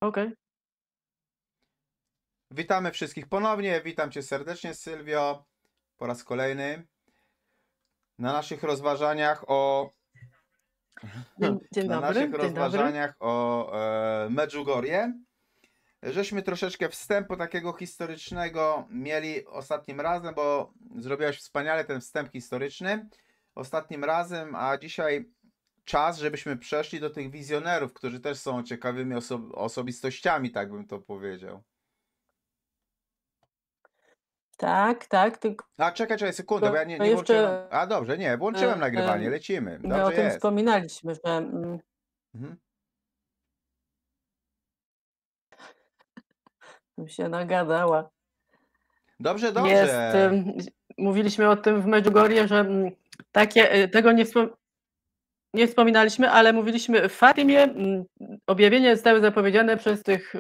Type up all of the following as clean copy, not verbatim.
Okej. Witamy wszystkich ponownie. Witam Cię serdecznie, Sylwio, po raz kolejny na naszych rozważaniach o Dzień na dobry, naszych dzień dobry. rozważaniach o Medjugorje. Żeśmy troszeczkę wstępu takiego historycznego mieli ostatnim razem, bo zrobiłaś wspaniale ten wstęp historyczny ostatnim razem, a dzisiaj czas, żebyśmy przeszli do tych wizjonerów, którzy też są ciekawymi osobistościami, tak bym to powiedział. Tak, tak, tylko A czekaj sekundę, bo ja nie włączyłem. jeszcze A dobrze, nie, włączyłem nagrywanie, lecimy. my o Dobrze tym jest. wspominaliśmy, że Mhm. się nagadała. Dobrze, Jest, dobrze. mówiliśmy o tym w Medjugorje, że tego nie wspominaliśmy, ale mówiliśmy w Fatimie, objawienia zostały zapowiedziane przez tych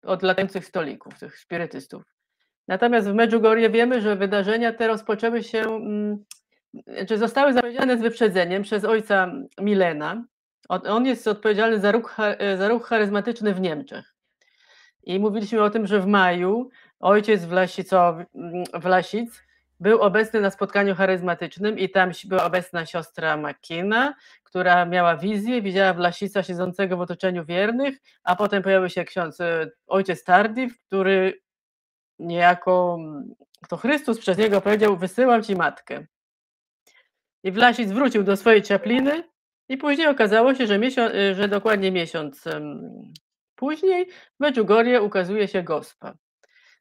odlatających stolików, tych spirytystów. Natomiast w Medjugorje wiemy, że wydarzenia te rozpoczęły się, czy zostały zapowiedziane z wyprzedzeniem przez ojca Milena. On jest odpowiedzialny za ruch charyzmatyczny w Niemczech. I mówiliśmy o tym, że w maju ojciec Wlasic był obecny na spotkaniu charyzmatycznym i tam była obecna siostra Makina, która miała wizję, widziała Wlasica siedzącego w otoczeniu wiernych, a potem pojawił się ojciec Tardif, który niejako to Chrystus przez niego powiedział: wysyłam ci matkę. I Wlasic wrócił do swojej ciapliny i później okazało się, że dokładnie miesiąc później w Medjugorje ukazuje się Gospa.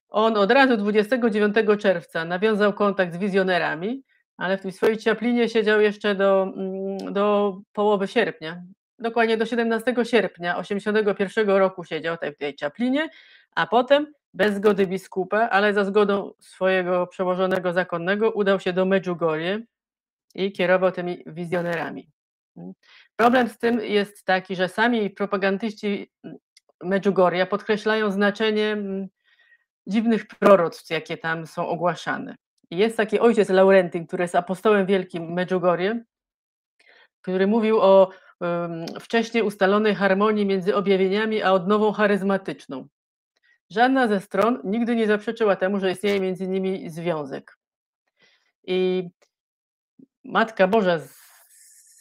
On od razu 29 czerwca nawiązał kontakt z wizjonerami, ale w tej swojej ciaplinie siedział jeszcze do połowy sierpnia. Dokładnie do 17 sierpnia 1981 roku siedział w tej ciaplinie, a potem bez zgody biskupa, ale za zgodą swojego przełożonego zakonnego udał się do Medjugorje i kierował tymi wizjonerami. Problem z tym jest taki, że sami propagandyści Medjugorja podkreślają znaczenie dziwnych proroctw, jakie tam są ogłaszane. I jest taki ojciec Laurentyn, który jest apostołem wielkim Medjugorje, który mówił o wcześniej ustalonej harmonii między objawieniami a odnową charyzmatyczną. Żadna ze stron nigdy nie zaprzeczyła temu, że istnieje między nimi związek. I Matka Boża z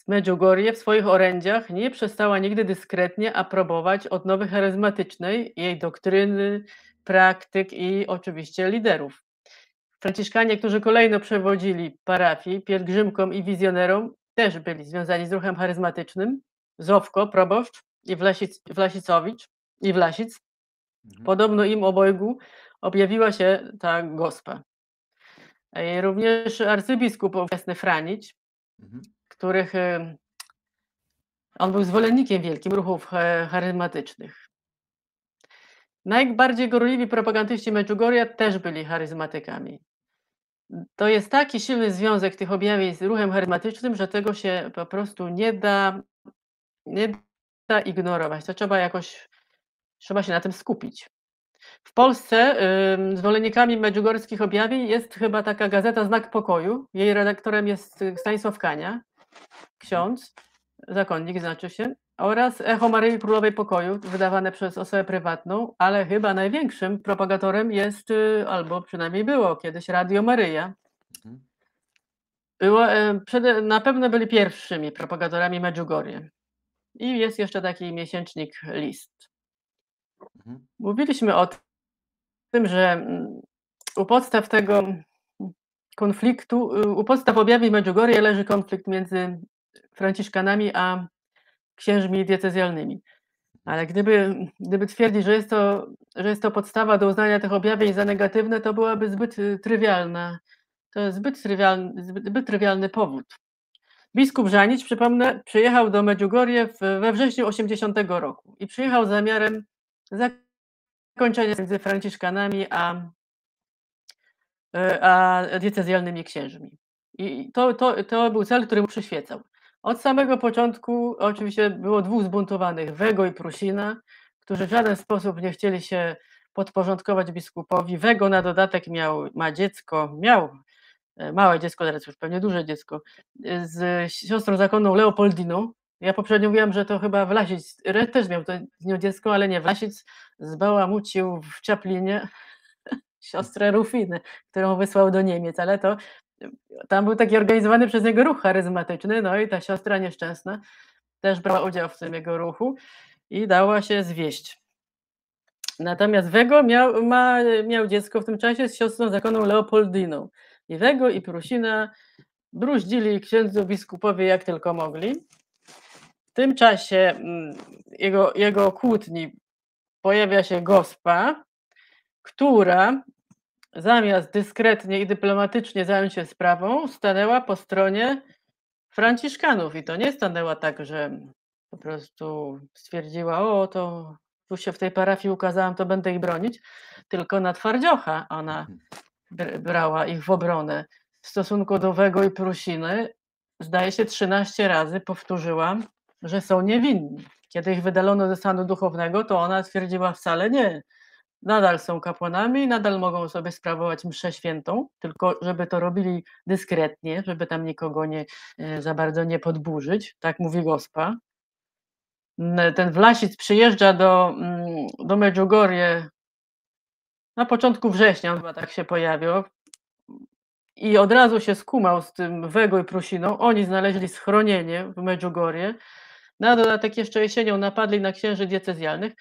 Medjugorje w swoich orędziach nie przestała nigdy dyskretnie aprobować odnowy charyzmatycznej, jej doktryny, praktyk i oczywiście liderów. Franciszkanie, którzy kolejno przewodzili parafii, pielgrzymkom i wizjonerom, też byli związani z ruchem charyzmatycznym. Zowko, proboszcz i Wlasic. Podobno im obojgu objawiła się ta Gospa. Również arcybiskup ówczesny Franić, których on był zwolennikiem wielkim ruchów charyzmatycznych. Najbardziej gorliwi propagandyści Medjugorja też byli charyzmatykami. To jest taki silny związek tych objawień z ruchem charyzmatycznym, że tego się po prostu nie da ignorować. To trzeba się na tym skupić. W Polsce zwolennikami medjugorskich objawień jest chyba taka gazeta Znak Pokoju. Jej redaktorem jest Stanisław Kania, ksiądz, zakonnik znaczy się, oraz Echo Maryi Królowej Pokoju, wydawane przez osobę prywatną, ale chyba największym propagatorem jest, albo przynajmniej było kiedyś, Radio Maryja. Na pewno byli pierwszymi propagatorami Medjugorje. I jest jeszcze taki miesięcznik List. Mówiliśmy o tym, że u podstaw tego konfliktu, u podstaw objawień Medjugorje leży konflikt między franciszkanami a księżmi diecezjalnymi. Ale gdyby twierdzić, że jest to podstawa do uznania tych objawień za negatywne, to byłaby zbyt trywialna. To jest zbyt trywialny powód. Biskup Żanić, przypomnę, przyjechał do Medjugorje we wrześniu 80 roku i przyjechał z zamiarem zakończenia między franciszkanami a diecezjalnymi księżmi. I to był cel, który mu przyświecał. Od samego początku oczywiście było dwóch zbuntowanych, Wego i Prusina, którzy w żaden sposób nie chcieli się podporządkować biskupowi. Wego na dodatek miał małe dziecko, teraz już pewnie duże dziecko, z siostrą zakonną Leopoldiną, Ja poprzednio mówiłam, że to chyba Vlasic też miał to z nią dziecko, ale nie, Vlasic zbałamucił w Czaplinie siostrę Rufiny, którą wysłał do Niemiec, ale to tam był taki organizowany przez niego ruch charyzmatyczny, no i ta siostra nieszczęsna też brała udział w tym jego ruchu i dała się zwieść. Natomiast Wego miał dziecko w tym czasie z siostrą zakonną Leopoldiną. I Wego i Prusina bruździli księdzu biskupowi jak tylko mogli. W tym czasie jego kłótni pojawia się Gospa, która zamiast dyskretnie i dyplomatycznie zająć się sprawą, stanęła po stronie franciszkanów. I to nie stanęła tak, że po prostu stwierdziła, o to tu się w tej parafii ukazałam, to będę ich bronić, tylko na twardziocha ona brała ich w obronę. W stosunku do Wego i Prusiny, zdaje się 13 razy powtórzyłam, że są niewinni. Kiedy ich wydalono ze stanu duchownego, to ona stwierdziła wcale nie. Nadal są kapłanami, nadal mogą sobie sprawować mszę świętą, tylko żeby to robili dyskretnie, żeby tam nikogo za bardzo nie podburzyć, tak mówi Gospa. Ten Vlasic przyjeżdża do Medjugorje na początku września, on chyba tak się pojawił i od razu się skumał z tym Wego i Prusiną. Oni znaleźli schronienie w Medjugorje. Na dodatek jeszcze jesienią napadli na księży diecezjalnych.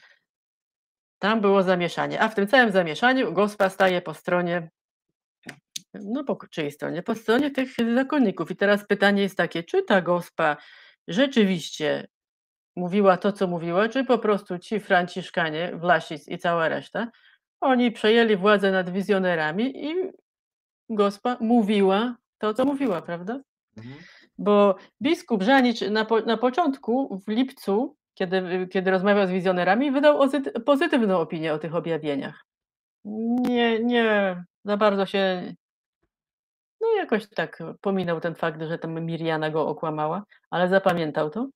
Tam było zamieszanie, a w tym całym zamieszaniu Gospa staje po stronie, no po czyjej stronie? Po stronie tych zakonników. I teraz pytanie jest takie, czy ta Gospa rzeczywiście mówiła to, co mówiła, czy po prostu ci franciszkanie, Vlasic i cała reszta, oni przejęli władzę nad wizjonerami i Gospa mówiła to, co mówiła, prawda? Bo biskup Żanicz na początku, w lipcu, kiedy rozmawiał z wizjonerami, wydał pozytywną opinię o tych objawieniach. Nie za bardzo się, no jakoś tak pominął ten fakt, że tam Mirjana go okłamała, ale zapamiętał to.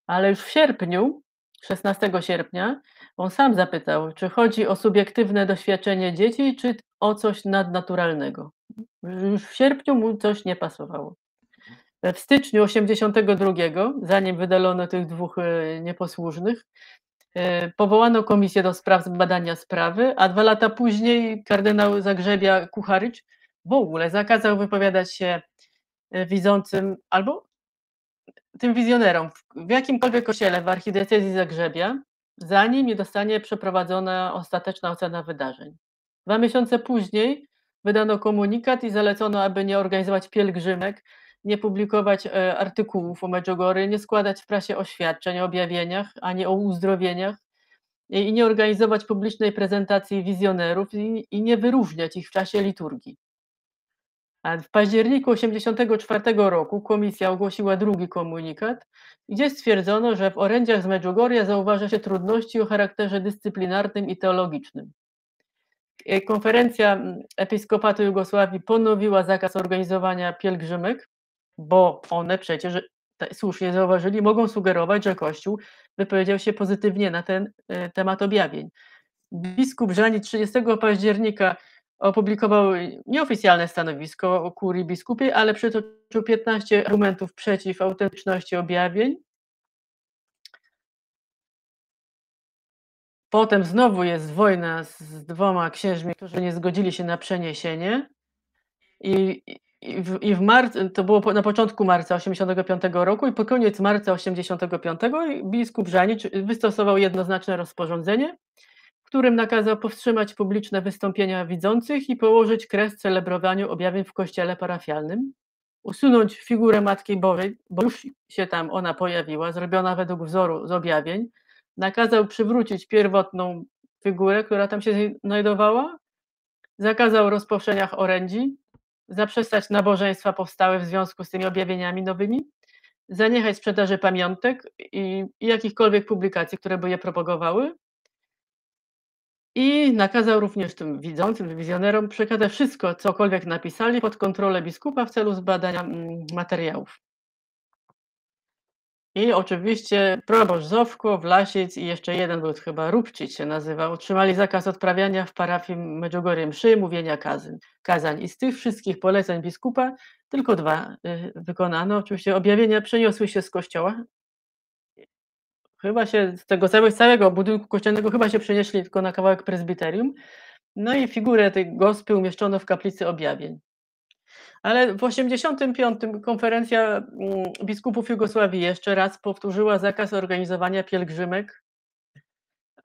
Ale już w sierpniu, 16 sierpnia, on sam zapytał, czy chodzi o subiektywne doświadczenie dzieci, czy o coś nadnaturalnego. Już w sierpniu mu coś nie pasowało. W styczniu 82, zanim wydalono tych dwóch nieposłusznych, powołano komisję do spraw zbadania sprawy, a 2 lata później kardynał Zagrzebia Kucharycz w ogóle zakazał wypowiadać się widzącym albo tym wizjonerom w jakimkolwiek kościele w archidiecezji Zagrzebia, zanim nie zostanie przeprowadzona ostateczna ocena wydarzeń. 2 miesiące później wydano komunikat i zalecono, aby nie organizować pielgrzymek, nie publikować artykułów o Medjugorje, nie składać w prasie oświadczeń o objawieniach, ani o uzdrowieniach i nie organizować publicznej prezentacji wizjonerów i nie wyróżniać ich w czasie liturgii. A w październiku 1984 roku komisja ogłosiła drugi komunikat, gdzie stwierdzono, że w orędziach z Medjugorja zauważa się trudności o charakterze dyscyplinarnym i teologicznym. Konferencja Episkopatu Jugosławii ponowiła zakaz organizowania pielgrzymek, bo one przecież, słusznie zauważyli, mogą sugerować, że Kościół wypowiedział się pozytywnie na ten temat objawień. Biskup Żani 30 października opublikował nieoficjalne stanowisko kurii biskupiej, ale przytoczył 15 argumentów przeciw autentyczności objawień. Potem znowu jest wojna z 2 księżmi, którzy nie zgodzili się na przeniesienie. I w marcu, to było na początku marca 1985 roku i po koniec marca 1985 biskup Żanicz wystosował jednoznaczne rozporządzenie, w którym nakazał powstrzymać publiczne wystąpienia widzących i położyć kres celebrowaniu objawień w kościele parafialnym, usunąć figurę Matki Bożej, bo już się tam ona pojawiła, zrobiona według wzoru z objawień, nakazał przywrócić pierwotną figurę, która tam się znajdowała, zakazał rozpowszechniania orędzi, zaprzestać nabożeństwa powstałe w związku z tymi objawieniami nowymi, zaniechać sprzedaży pamiątek i jakichkolwiek publikacji, które by je propagowały. I nakazał również tym widzącym, wizjonerom przekazać wszystko, cokolwiek napisali, pod kontrolę biskupa w celu zbadania materiałów. I oczywiście proboszcz Zowko, Vlasic i jeszcze jeden był chyba Rupčić się nazywał, otrzymali zakaz odprawiania w parafii Medjugorje mszy, mówienia kazań. I z tych wszystkich poleceń biskupa tylko 2 wykonano. Oczywiście objawienia przeniosły się z kościoła chyba się z tego całego budynku kościelnego chyba się przenieśli tylko na kawałek prezbiterium. No i figurę tej gospy umieszczono w kaplicy objawień. Ale w 85 konferencja biskupów Jugosławii jeszcze raz powtórzyła zakaz organizowania pielgrzymek,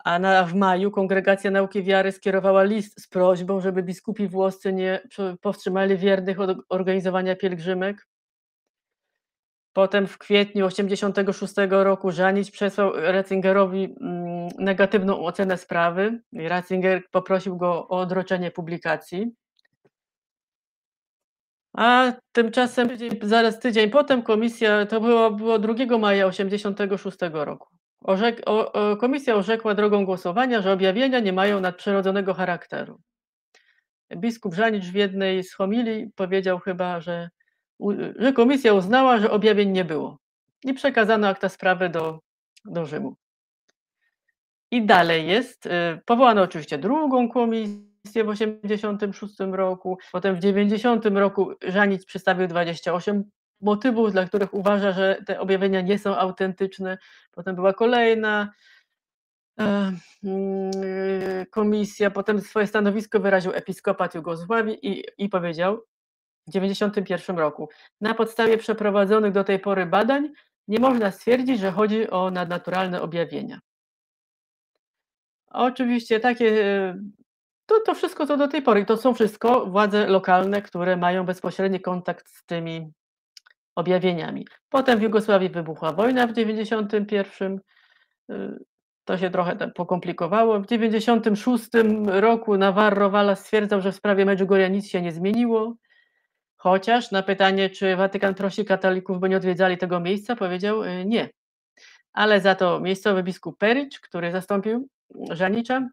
a w maju Kongregacja Nauki Wiary skierowała list z prośbą, żeby biskupi włoscy nie powstrzymali wiernych od organizowania pielgrzymek. Potem w kwietniu 86 roku Żanić przesłał Ratzingerowi negatywną ocenę sprawy i Ratzinger poprosił go o odroczenie publikacji. A tymczasem zaraz tydzień potem komisja, to było 2 maja 86 roku, komisja orzekła drogą głosowania, że objawienia nie mają nadprzyrodzonego charakteru. Biskup Żanicz w jednej z homilii powiedział chyba, że komisja uznała, że objawień nie było i przekazano akta sprawy do Rzymu. I dalej jest, powołano oczywiście drugą komisję w 86 roku, potem w 90 roku Żanic przedstawił 28 motywów, dla których uważa, że te objawienia nie są autentyczne. Potem była kolejna komisja, potem swoje stanowisko wyraził episkopat Jugosławii i powiedział w 91 roku: na podstawie przeprowadzonych do tej pory badań nie można stwierdzić, że chodzi o nadnaturalne objawienia. Oczywiście to wszystko co do tej pory. To są wszystko władze lokalne, które mają bezpośredni kontakt z tymi objawieniami. Potem w Jugosławii wybuchła wojna w 91. To się trochę pokomplikowało. W 96 roku Navarro Vallas stwierdzał, że w sprawie Medjugorja nic się nie zmieniło. Chociaż na pytanie, czy Watykan prosi katolików, by nie odwiedzali tego miejsca, powiedział nie. Ale za to miejscowy biskup Perić, który zastąpił Żanicza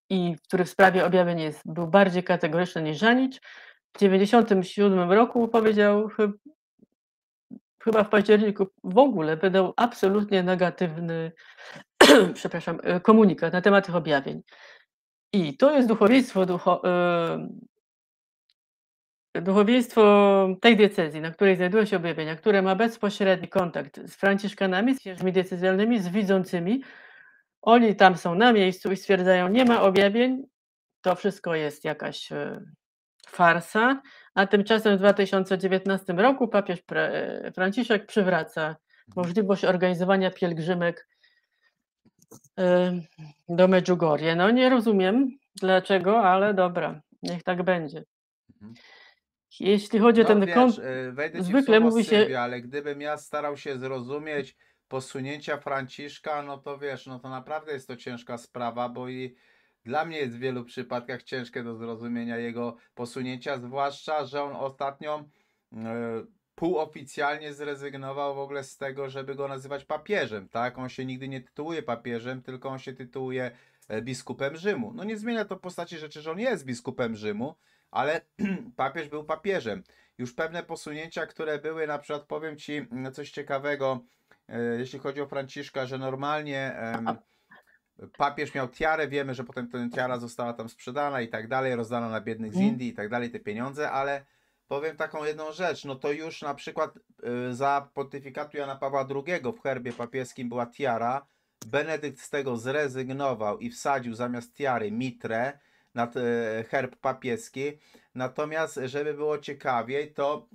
i który w sprawie objawień był bardziej kategoryczny niż Żanicz, w 97 roku powiedział, chyba w październiku, w ogóle wydał absolutnie negatywny komunikat na temat tych objawień. I to jest duchowieństwo tej diecezji, na której znajdują się objawienia, które ma bezpośredni kontakt z franciszkanami, z księżmi diecezjalnymi, z widzącymi. Oni tam są na miejscu i stwierdzają, nie ma objawień, to wszystko jest jakaś farsa, a tymczasem w 2019 roku papież Franciszek przywraca możliwość organizowania pielgrzymek do Medjugorje. No nie rozumiem dlaczego, ale dobra, niech tak będzie. Jeśli chodzi o ten wejdę ci w zwykle słowo, mówi się, Sylwia, ale gdybym ja starał się zrozumieć posunięcia Franciszka, no to wiesz, no to naprawdę jest to ciężka sprawa, bo i dla mnie jest w wielu przypadkach ciężkie do zrozumienia jego posunięcia, zwłaszcza, że on ostatnio półoficjalnie zrezygnował w ogóle z tego, żeby go nazywać papieżem, tak? On się nigdy nie tytułuje papieżem, tylko on się tytułuje biskupem Rzymu. No nie zmienia to postaci rzeczy, że on jest biskupem Rzymu, ale papież był papieżem. Już pewne posunięcia, które były, na przykład powiem ci coś ciekawego, jeśli chodzi o Franciszka, że normalnie papież miał tiarę, wiemy, że potem ta tiara została tam sprzedana i tak dalej, rozdana na biednych z Indii i tak dalej, te pieniądze, ale powiem taką jedną rzecz, no to już na przykład za pontyfikatu Jana Pawła II w herbie papieskim była tiara, Benedykt z tego zrezygnował i wsadził zamiast tiary mitrę na herb papieski, natomiast żeby było ciekawiej, to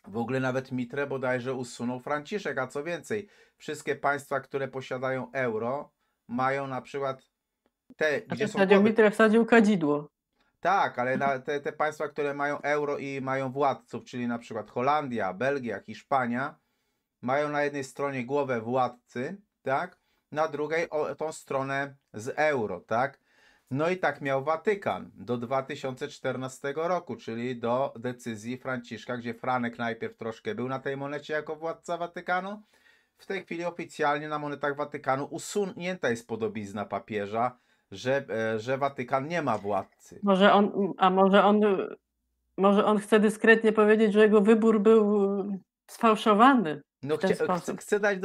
w ogóle nawet mitrę bodajże usunął Franciszek, a co więcej, wszystkie państwa, które posiadają euro, mają na przykład te, gdzie są głowy. mitrę wsadził kadzidło. Tak, ale te państwa, które mają euro i mają władców, czyli na przykład Holandia, Belgia, Hiszpania, mają na jednej stronie głowę władcy, tak? Na drugiej tą stronę z euro, tak? No i tak miał Watykan do 2014 roku, czyli do decyzji Franciszka, gdzie Franek najpierw troszkę był na tej monecie jako władca Watykanu. W tej chwili oficjalnie na monetach Watykanu usunięta jest podobizna papieża, że Watykan nie ma władcy. Może on chce dyskretnie powiedzieć, że jego wybór był sfałszowany. No chcę dać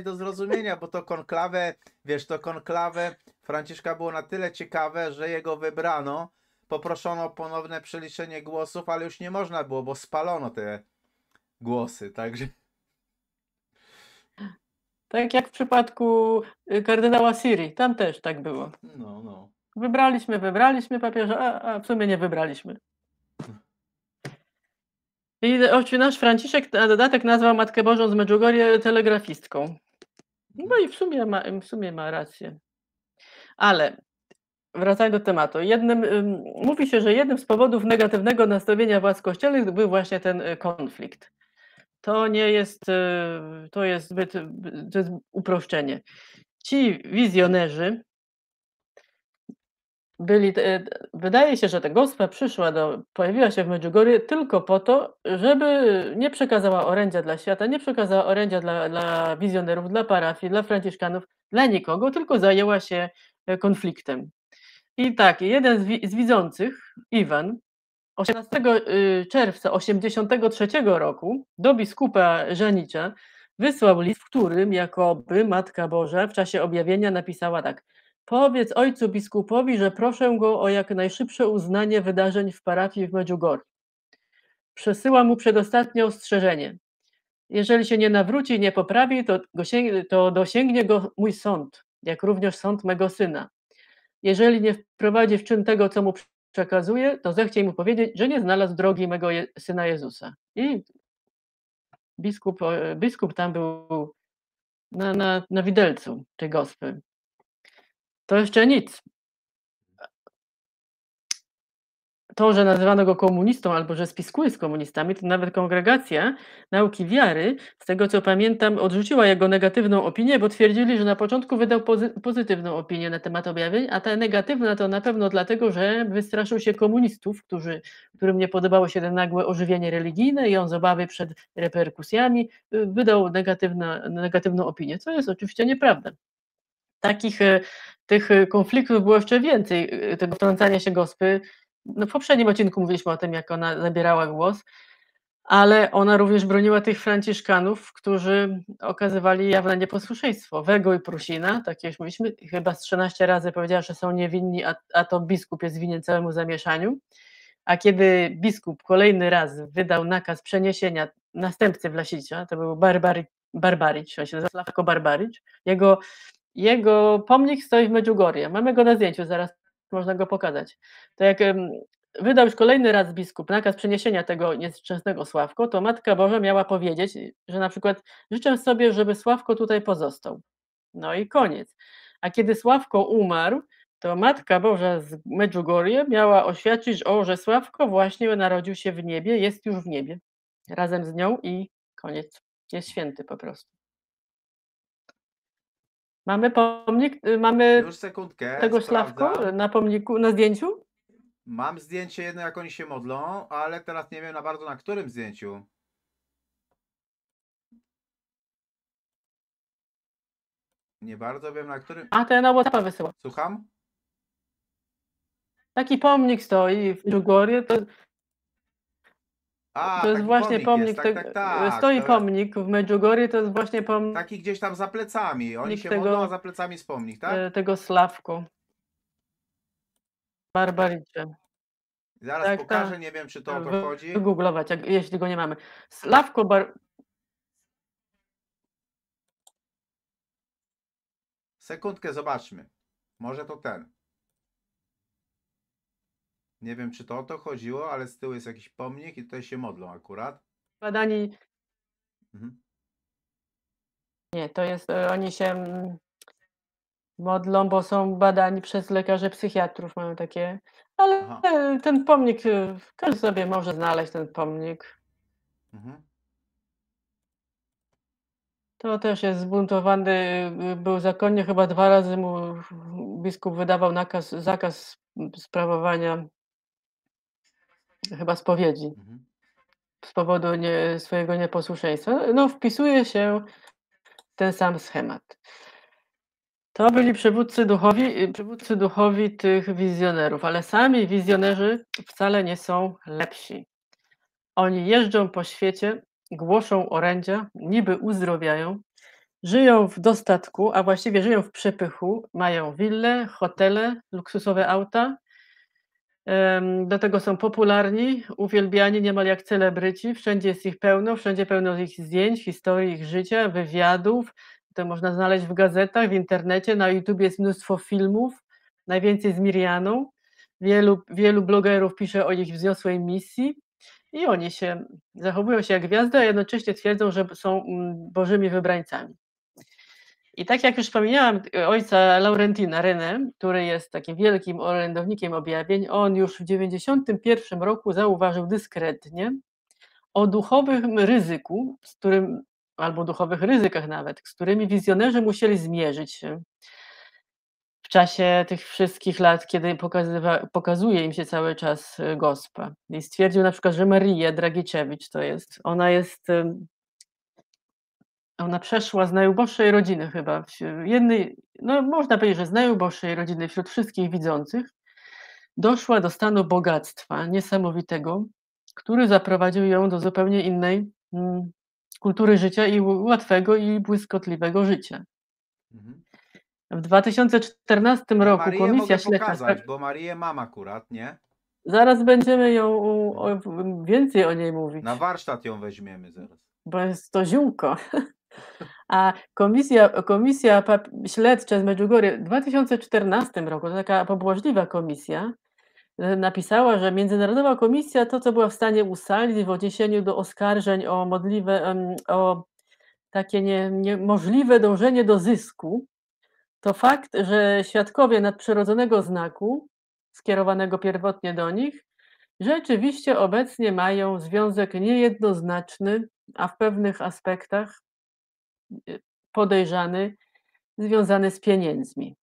do zrozumienia, bo to konklawę, wiesz, to konklawę Franciszka było na tyle ciekawe, że jego wybrano, poproszono o ponowne przeliczenie głosów, ale już nie można było, bo spalono te głosy, także... Tak jak w przypadku kardynała Siri, tam też tak było. No. Wybraliśmy papieża, a w sumie nie wybraliśmy. I nasz Franciszek na dodatek nazwał Matkę Bożą z Medjugorje telegrafistką. No i w sumie ma rację. Ale wracając do tematu. Mówi się, że jednym z powodów negatywnego nastawienia władz kościelnych był właśnie ten konflikt. To nie jest, to jest to jest uproszczenie. Ci wizjonerzy wydaje się, że ta gospa pojawiła się w Medjugorje tylko po to, żeby nie przekazała orędzia dla świata, nie przekazała orędzia dla wizjonerów, dla parafii, dla franciszkanów, dla nikogo, tylko zajęła się konfliktem. I tak, jeden z widzących, Iwan, 18 czerwca 1983 roku do biskupa Żanicza wysłał list, w którym jakoby Matka Boża w czasie objawienia napisała tak: powiedz ojcu biskupowi, że proszę go o jak najszybsze uznanie wydarzeń w parafii w Medjugorje. Przesyła mu przedostatnie ostrzeżenie. Jeżeli się nie nawróci i nie poprawi, to dosięgnie go mój sąd, jak również sąd mego syna. Jeżeli nie wprowadzi w czyn tego, co mu przekazuje, to zechciej mu powiedzieć, że nie znalazł drogi mego syna Jezusa. I biskup tam był na widelcu tej gospy. To jeszcze nic. To, że nazywano go komunistą albo że spiskuje z komunistami, to nawet Kongregacja Nauki Wiary, z tego co pamiętam, odrzuciła jego negatywną opinię, bo twierdzili, że na początku wydał pozytywną opinię na temat objawień, a ta negatywna to na pewno dlatego, że wystraszył się komunistów, którym nie podobało się to nagłe ożywienie religijne i on z obawy przed reperkusjami wydał negatywną opinię, co jest oczywiście nieprawda. Tych konfliktów było jeszcze więcej, tego wtrącania się gospy. No w poprzednim odcinku mówiliśmy o tym, jak ona zabierała głos, ale ona również broniła tych franciszkanów, którzy okazywali jawne nieposłuszeństwo. Wego i Prusina, tak jak już mówiliśmy, chyba z 13 razy powiedziała, że są niewinni, a to biskup jest winien całemu zamieszaniu. A kiedy biskup kolejny raz wydał nakaz przeniesienia następcy Wlasicza, to był Barbarić, on się nazywa Sławko Barbarić, jego pomnik stoi w Medjugorje. Mamy go na zdjęciu, zaraz można go pokazać. To jak wydał już kolejny raz biskup nakaz przeniesienia tego nieszczęsnego Sławko, to Matka Boża miała powiedzieć, że na przykład życzę sobie, żeby Sławko tutaj pozostał. No i koniec. A kiedy Sławko umarł, to Matka Boża z Medjugorje miała oświadczyć, że Sławko właśnie narodził się w niebie, jest już w niebie. Razem z nią i koniec. Jest święty po prostu. Mamy pomnik, mamy Już sekundkę, tego Sławko sprawdzam. na pomniku, na zdjęciu? Mam zdjęcie jedno, jak oni się modlą, ale teraz nie wiem na którym zdjęciu. Nie bardzo wiem, na którym. A to ja na WhatsAppa wysyłam. Słucham? Taki pomnik stoi w Medjugorje, to jest Taki właśnie pomnik, jest. Tak. stoi pomnik w Medjugorje, to jest właśnie pomnik Taki gdzieś tam za plecami. Oni się tego- modlą, a za plecami jest pomnik, tak? tego Sławko. Barbaricze. Zaraz tak, pokażę, tak. nie wiem, czy to o to chodzi. Wygooglować, jeśli go nie mamy. Sławko Sekundkę, zobaczmy. Może to ten. Nie wiem, czy to o to chodziło, ale z tyłu jest jakiś pomnik i tutaj się modlą akurat. badani. Mhm. Nie, to jest, oni się modlą, bo są badani przez lekarzy psychiatrów, mają takie, ale Aha. ten pomnik, każdy sobie może znaleźć ten pomnik. Mhm. To też jest zbuntowany, był zakonnie, chyba 2 razy mu biskup wydawał zakaz sprawowania chyba spowiedzi Mhm. z powodu swojego nieposłuszeństwa. No, wpisuje się w ten sam schemat. To byli przywódcy duchowi tych wizjonerów, ale sami wizjonerzy wcale nie są lepsi. Oni jeżdżą po świecie, głoszą orędzia, niby uzdrowiają, żyją w dostatku, a właściwie żyją w przepychu, mają wille, hotele, luksusowe auta. Do tego są popularni, uwielbiani niemal jak celebryci, wszędzie jest ich pełno, wszędzie pełno ich zdjęć, historii ich życia, wywiadów, to można znaleźć w gazetach, w internecie, na YouTubie jest mnóstwo filmów, najwięcej z Mirjaną. Wielu blogerów pisze o ich wzniosłej misji i oni zachowują się jak gwiazdy, a jednocześnie twierdzą, że są bożymi wybrańcami. I tak jak już wspomniałam, ojca Laurentina René, który jest takim wielkim orędownikiem objawień, on już w 1991 roku zauważył dyskretnie o duchowym ryzyku, albo duchowych ryzykach nawet, z którymi wizjonerzy musieli zmierzyć się w czasie tych wszystkich lat, kiedy pokazuje im się cały czas Gospa. I stwierdził na przykład, że Maria Dragiczewicz ona przeszła z najuboższej rodziny chyba, no można powiedzieć, że z najuboższej rodziny wśród wszystkich widzących, doszła do stanu bogactwa niesamowitego, który zaprowadził ją do zupełnie innej kultury życia i łatwego i błyskotliwego życia. Mhm. W 2014 Ja roku Marię komisja mogę śledcza... pokazać, bo Marię mam akurat, nie? Zaraz będziemy więcej o niej mówić. Na warsztat ją weźmiemy zaraz. Bo jest to ziółko. A komisja śledcza z Medjugorje w 2014 roku, to taka pobłażliwa komisja, napisała, że Międzynarodowa Komisja to, co była w stanie ustalić w odniesieniu do oskarżeń o takie niemożliwe dążenie do zysku, to fakt, że świadkowie nadprzyrodzonego znaku, skierowanego pierwotnie do nich, rzeczywiście obecnie mają związek niejednoznaczny, a w pewnych aspektach podejrzany, związany z pieniędzmi.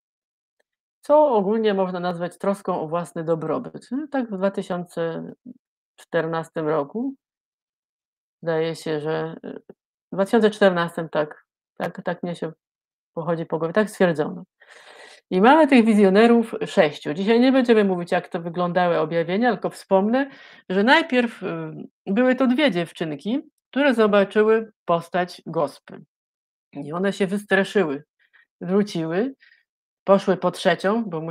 Co ogólnie można nazwać troską o własny dobrobyt. No, tak w 2014 roku. Zdaje się, że w 2014 tak mnie się pochodzi po głowie, tak stwierdzono. I mamy tych wizjonerów 6. Dzisiaj nie będziemy mówić, jak to wyglądały objawienia, tylko wspomnę, że najpierw były to 2 dziewczynki, które zobaczyły postać Gospy. I one się wystraszyły, wróciły, poszły po 3, bo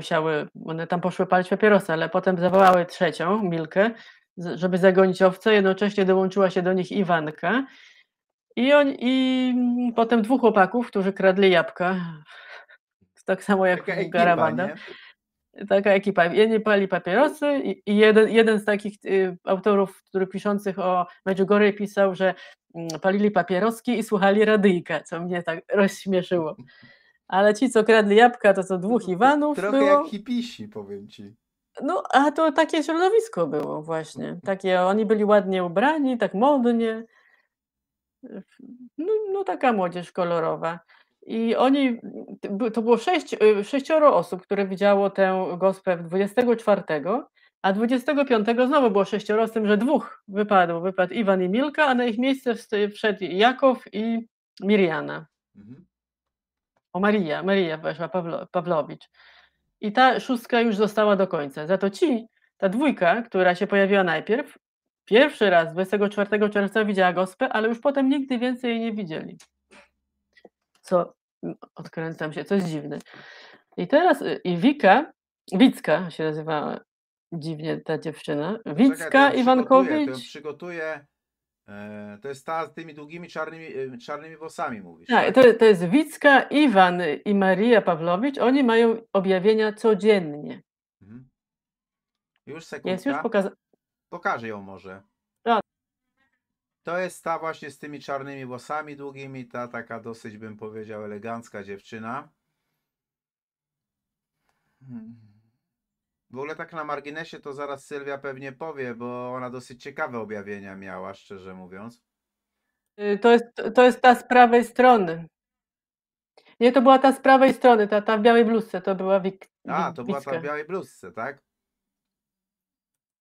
one tam poszły palić papierosa, ale potem zawołały 3, Milkę, żeby zagonić owce. Jednocześnie dołączyła się do nich Iwanka i potem 2 chłopaków, którzy kradli jabłka, tak samo jak Taka w ekipa, Garabanda. nie? Taka ekipa. Jedni pali papierosy i jeden z takich autorów, który piszących o Medjugorje pisał, że palili papieroski i słuchali radyjka, co mnie tak rozśmieszyło. Ale ci, co kradli jabłka, to 2 Iwanów Trochę było. jak hipisi, powiem ci. No, a to takie środowisko było właśnie. Oni byli ładnie ubrani, tak modnie. No taka młodzież kolorowa. I to było 6 osób, które widziało tę gospę 24, a 25 znowu było 6, z tym, że 2 wypadł Iwan i Milka, a na ich miejsce wszedł Jakow i Mirjana. Mhm. Maria weszła, Pawlowicz. I ta 6 już została do końca. Za to ta 2, która się pojawiła najpierw, pierwszy raz 24 czerwca widziała gospę, ale już potem nigdy więcej jej nie widzieli. Odkręcam się, coś dziwne. I teraz Wicka się nazywała dziwnie ta dziewczyna. Wicka Iwankowicz. To ją przygotuję. To jest ta z tymi długimi czarnymi włosami, mówisz, Tak, tak? to jest Wicka, Iwan i Maria Pawlowicz. Oni mają objawienia codziennie. Mhm. Już Jest sekundka. już pokazane. Pokażę ją może. No. To jest ta właśnie z tymi czarnymi włosami długimi, ta taka dosyć, bym powiedział, elegancka dziewczyna. W ogóle tak na marginesie to zaraz Sylwia pewnie powie, bo ona dosyć ciekawe objawienia miała, szczerze mówiąc. To jest ta z prawej strony. Nie, to była ta z prawej strony, ta w białej bluzce, to była To była ta w białej bluzce, tak?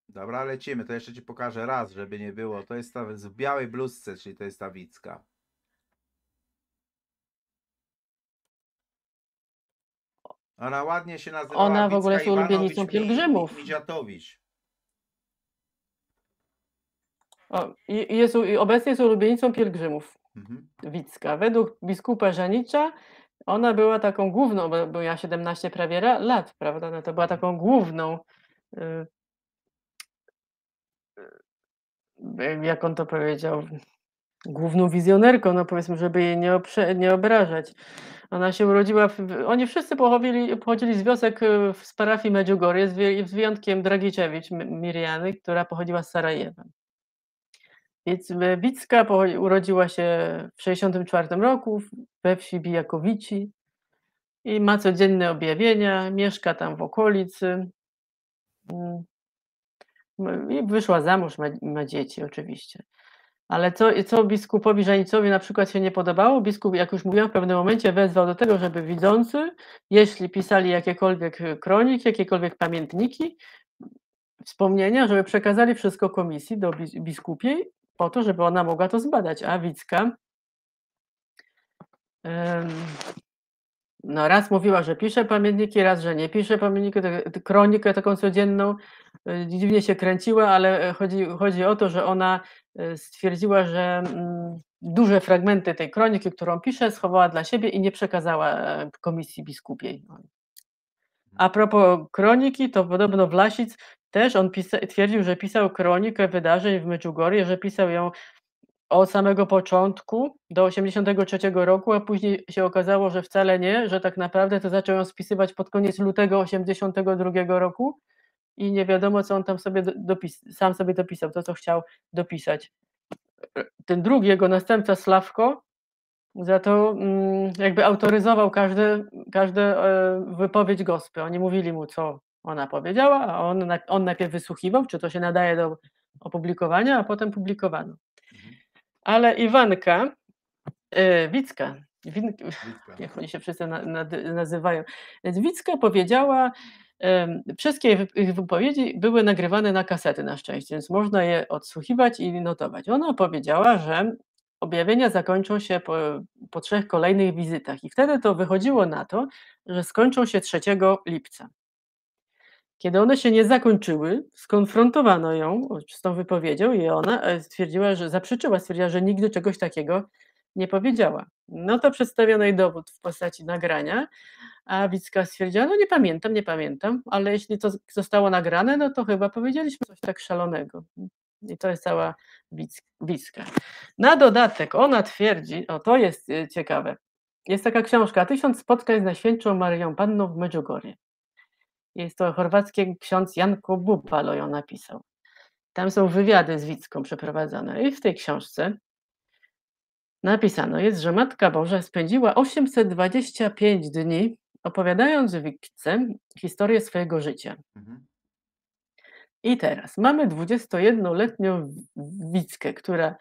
Dobra, lecimy, to jeszcze ci pokażę raz, żeby nie było. To jest ta w białej bluzce, czyli to jest ta Wicka. Ona ładnie się nazywała. Ona w ogóle jest Wicka ulubienicą pielgrzymów. Midziatowicz. Obecnie jest ulubienicą pielgrzymów. Mhm. Wicka. Według biskupa Żanicza ona była taką główną, bo miała 17 prawie lat, prawda? No to była taką główną, jak on to powiedział, główną wizjonerką, no powiedzmy, żeby jej nie obrażać. Ona się urodziła oni wszyscy pochodzili z wiosek, z parafii Medjugorje, z wyjątkiem Dragicević Mirjany, która pochodziła z Sarajewa. Więc Wicka urodziła się w 1964 roku we wsi Bijakowici i ma codzienne objawienia, mieszka tam w okolicy. I wyszła za mąż, ma dzieci oczywiście. Ale co biskupowi Żanicowi na przykład się nie podobało, biskup, jak już mówiłam, w pewnym momencie wezwał do tego, żeby widzący, jeśli pisali jakiekolwiek kroniki, jakiekolwiek pamiętniki, wspomnienia, żeby przekazali wszystko komisji do biskupiej, po to, żeby ona mogła to zbadać. A Wicka no raz mówiła, że pisze pamiętniki, raz, że nie pisze pamiętniki, kronikę taką codzienną. Dziwnie się kręciła, ale chodzi o to, że ona stwierdziła, że duże fragmenty tej kroniki, którą pisze, schowała dla siebie i nie przekazała komisji biskupiej. A propos kroniki, to podobno Wlasic też on twierdził, że pisał kronikę wydarzeń w Medjugorje, że pisał ją od samego początku do 1983 roku, a później się okazało, że wcale nie, że tak naprawdę to zaczął ją spisywać pod koniec lutego 1982 roku i nie wiadomo, co on tam sobie sam sobie dopisał, to co chciał dopisać. Ten drugi, jego następca Sławko, za to jakby autoryzował każde wypowiedź gospy. Oni mówili mu, co ona powiedziała, a on najpierw wysłuchiwał, czy to się nadaje do opublikowania, a potem publikowano. Ale Iwanka, Wicka, jak oni się wszyscy nazywają, więc Wicka powiedziała, wszystkie ich wypowiedzi były nagrywane na kasety na szczęście, więc można je odsłuchiwać i notować. Ona powiedziała, że objawienia zakończą się po 3 kolejnych wizytach i wtedy to wychodziło na to, że skończą się 3 lipca. Kiedy one się nie zakończyły, skonfrontowano ją z tą wypowiedzią i ona stwierdziła, że nigdy czegoś takiego nie powiedziała. No to przedstawiono jej dowód w postaci nagrania, a Wicka stwierdziła, no nie pamiętam, ale jeśli to zostało nagrane, no to chyba powiedzieliśmy coś tak szalonego. I to jest cała Wicka. Na dodatek ona twierdzi, to jest ciekawe, jest taka książka 1000 spotkań z Najświętszą Maryją Panną w Medjugorje. Jest to chorwacki ksiądz Janko Bubalo ją napisał. Tam są wywiady z Wicką przeprowadzone i w tej książce napisano jest, że Matka Boża spędziła 825 dni opowiadając Wicce historię swojego życia. I teraz mamy 21-letnią Wickę, która,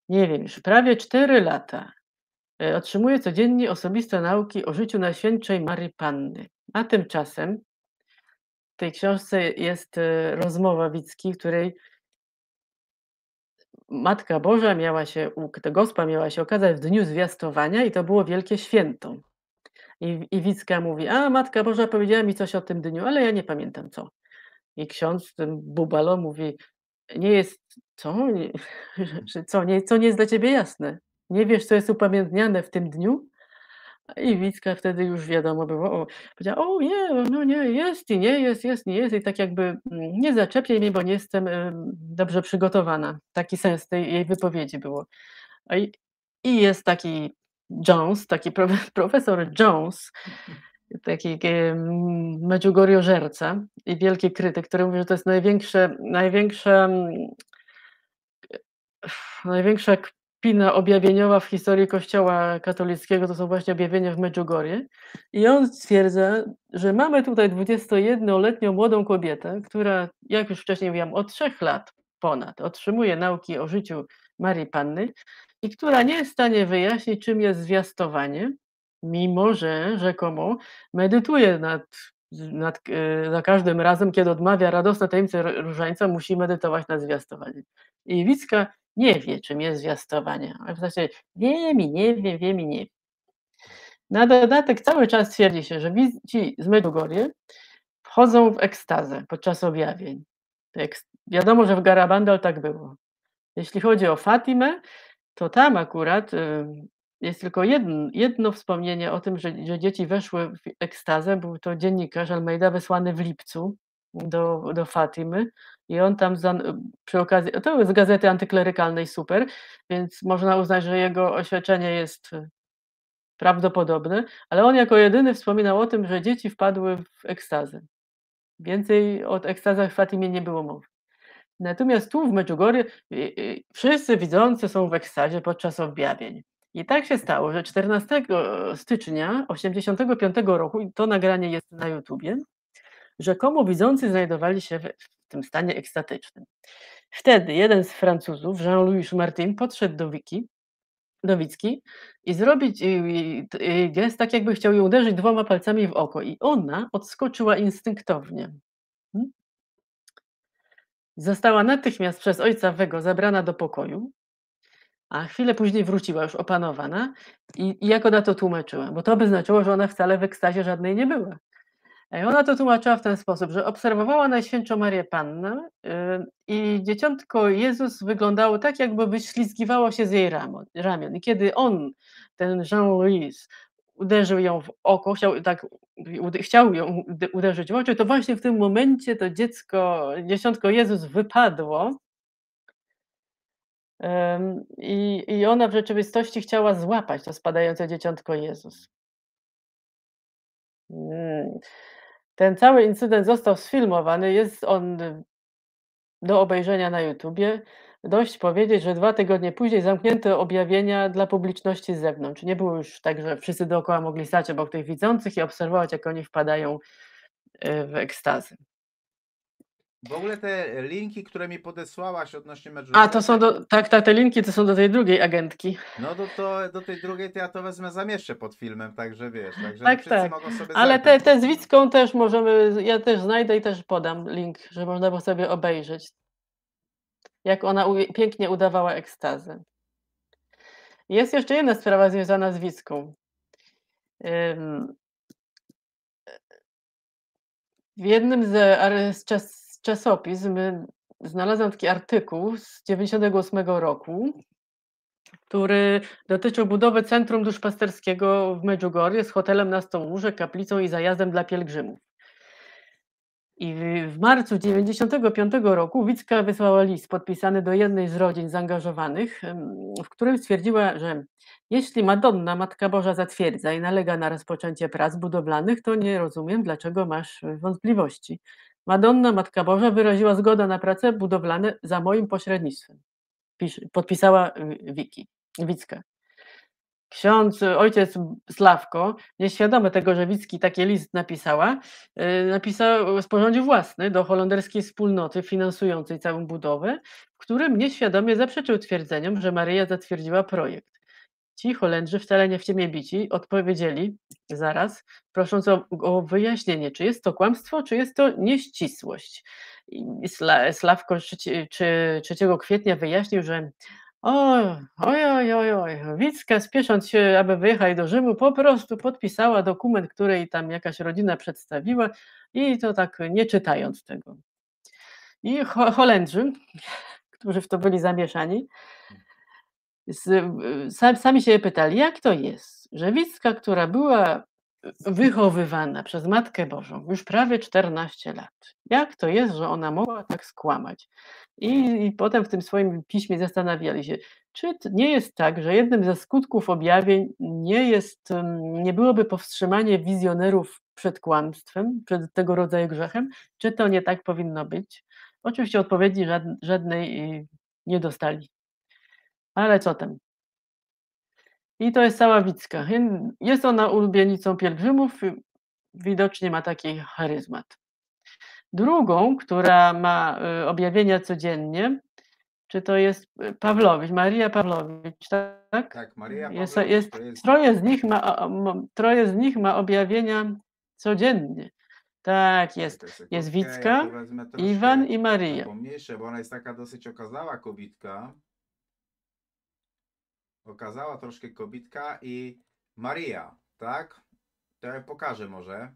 nie wiem, już prawie 4 lata otrzymuje codziennie osobiste nauki o życiu Najświętszej Maryi Panny. A tymczasem w tej książce jest rozmowa Wicki, w której Matka Boża ta gospa miała się okazać w dniu zwiastowania i to było wielkie święto. I Wicka mówi, a Matka Boża powiedziała mi coś o tym dniu, ale ja nie pamiętam co. I ksiądz, ten Bubalo mówi, nie jest, co? Co nie jest dla ciebie jasne? Nie wiesz, co jest upamiętniane w tym dniu? I Wicka wtedy już wiadomo było, powiedziała, o nie, no nie, jest i nie jest, jest, nie jest i tak jakby nie zaczepiaj mnie, bo nie jestem dobrze przygotowana. Taki sens tej jej wypowiedzi było. I jest taki Jones, taki profesor Jones, taki medjugorjożerca i wielki krytyk, który mówi, że to jest największa kpina objawieniowa w historii Kościoła katolickiego to są właśnie objawienia w Medjugorje. I on stwierdza, że mamy tutaj 21-letnią młodą kobietę, która, jak już wcześniej mówiłam, od 3 lat ponad otrzymuje nauki o życiu Marii Panny i która nie jest w stanie wyjaśnić, czym jest zwiastowanie, mimo że rzekomo medytuje za każdym razem, kiedy odmawia radosne tajemnice różańca, musi medytować nad zwiastowaniem. I Wicka nie wie, czym jest zwiastowanie. A w zasadzie wiem i nie wiem. Na dodatek cały czas twierdzi się, że ci z Medjugorje wchodzą w ekstazę podczas objawień. Wiadomo, że w Garabandal tak było. Jeśli chodzi o Fatimę, to tam akurat jest tylko jedno wspomnienie o tym, że dzieci weszły w ekstazę. Był to dziennikarz Almeida wysłany w lipcu do Fatimy i on tam przy okazji to jest z Gazety Antyklerykalnej super, więc można uznać, że jego oświadczenie jest prawdopodobne, ale on jako jedyny wspominał o tym, że dzieci wpadły w ekstazę. Więcej o ekstazach w Fatimie nie było mowy. Natomiast tu w Medjugorje wszyscy widzący są w ekstazie podczas objawień. I tak się stało, że 14 stycznia 85 roku, i to nagranie jest na YouTubie, rzekomo widzący znajdowali się w tym stanie ekstatycznym. Wtedy jeden z Francuzów, Jean-Louis Martin, podszedł do Wicki i zrobić gest, tak jakby chciał ją uderzyć 2 palcami w oko i ona odskoczyła instynktownie. Została natychmiast przez ojca Wego zabrana do pokoju, a chwilę później wróciła już opanowana i jak ona to tłumaczyła, bo to by znaczyło, że ona wcale w ekstazie żadnej nie była. Ona to tłumaczyła w ten sposób, że obserwowała Najświętszą Marię Pannę i dzieciątko Jezus wyglądało tak, jakby wyślizgiwało się z jej ramion. I kiedy on, ten Jean-Louis, uderzył ją w oko, chciał ją uderzyć w oczy, to właśnie w tym momencie to dzieciątko Jezus wypadło. I ona w rzeczywistości chciała złapać to spadające dzieciątko Jezus. Ten cały incydent został sfilmowany, jest on do obejrzenia na YouTubie. Dość powiedzieć, że 2 tygodnie później zamknięto objawienia dla publiczności z zewnątrz. Nie było już tak, że wszyscy dookoła mogli stać obok tych widzących i obserwować, jak oni wpadają w ekstazy. W ogóle te linki, które mi podesłałaś odnośnie A, Medjugorje, to są te linki to są do tej drugiej agentki. no do tej drugiej to ja to wezmę, zamieszczę pod filmem, także wiesz, także Tak, wszyscy tak. mogą sobie Ale zerknąć te pod z filmem. Wicką też możemy, ja też znajdę i też podam link, że można było sobie obejrzeć, jak ona pięknie udawała ekstazę. Jest jeszcze jedna sprawa związana z Wicką. W jednym z czasopism znalazłam taki artykuł z 98 roku, który dotyczył budowy Centrum Duszpasterskiego w Medjugorje z hotelem na 100 łóżek, kaplicą i zajazdem dla pielgrzymów. I w marcu 95 roku Wicka wysłała list podpisany do jednej z rodzin zaangażowanych, w którym stwierdziła, że jeśli Madonna, Matka Boża, zatwierdza i nalega na rozpoczęcie prac budowlanych, to nie rozumiem, dlaczego masz wątpliwości. Madonna, Matka Boża wyraziła zgodę na prace budowlane za moim pośrednictwem. Podpisała Wicka. Ojciec Sławko, nieświadomy tego, że Wicki taki list sporządził własny do holenderskiej wspólnoty finansującej całą budowę, w którym nieświadomie zaprzeczył twierdzeniom, że Maryja zatwierdziła projekt. Ci Holendrzy, wcale nie w ciemię bici, odpowiedzieli zaraz, prosząc o wyjaśnienie, czy jest to kłamstwo, czy jest to nieścisłość. Sławko 3 kwietnia wyjaśnił, że oj, Wicka, spiesząc się, aby wyjechać do Rzymu, po prostu podpisała dokument, który jej tam jakaś rodzina przedstawiła i to tak nie czytając tego. I Holendrzy, którzy w to byli zamieszani, sami się pytali, jak to jest, że Wicka, która była wychowywana przez Matkę Bożą już prawie 14 lat, jak to jest, że ona mogła tak skłamać? I potem w tym swoim piśmie zastanawiali się, czy nie jest tak, że jednym ze skutków objawień nie byłoby powstrzymanie wizjonerów przed kłamstwem, przed tego rodzaju grzechem? Czy to nie tak powinno być? Oczywiście odpowiedzi żadnej nie dostali. Ale co tam? I to jest cała Wicka. Jest ona ulubienicą pielgrzymów, widocznie ma taki charyzmat. Drugą, która ma objawienia codziennie, czy to jest Maria Pawlowicz, tak? Tak, Maria Pawlowicz, to jest... Troje z nich ma objawienia codziennie. Tak, jest Wicka, ja tu wezmę Iwan i Maria. pomniejsze, bo ona jest taka dosyć okazała kobitka. Okazała troszkę kobitka i Maria, tak? To ja pokażę może.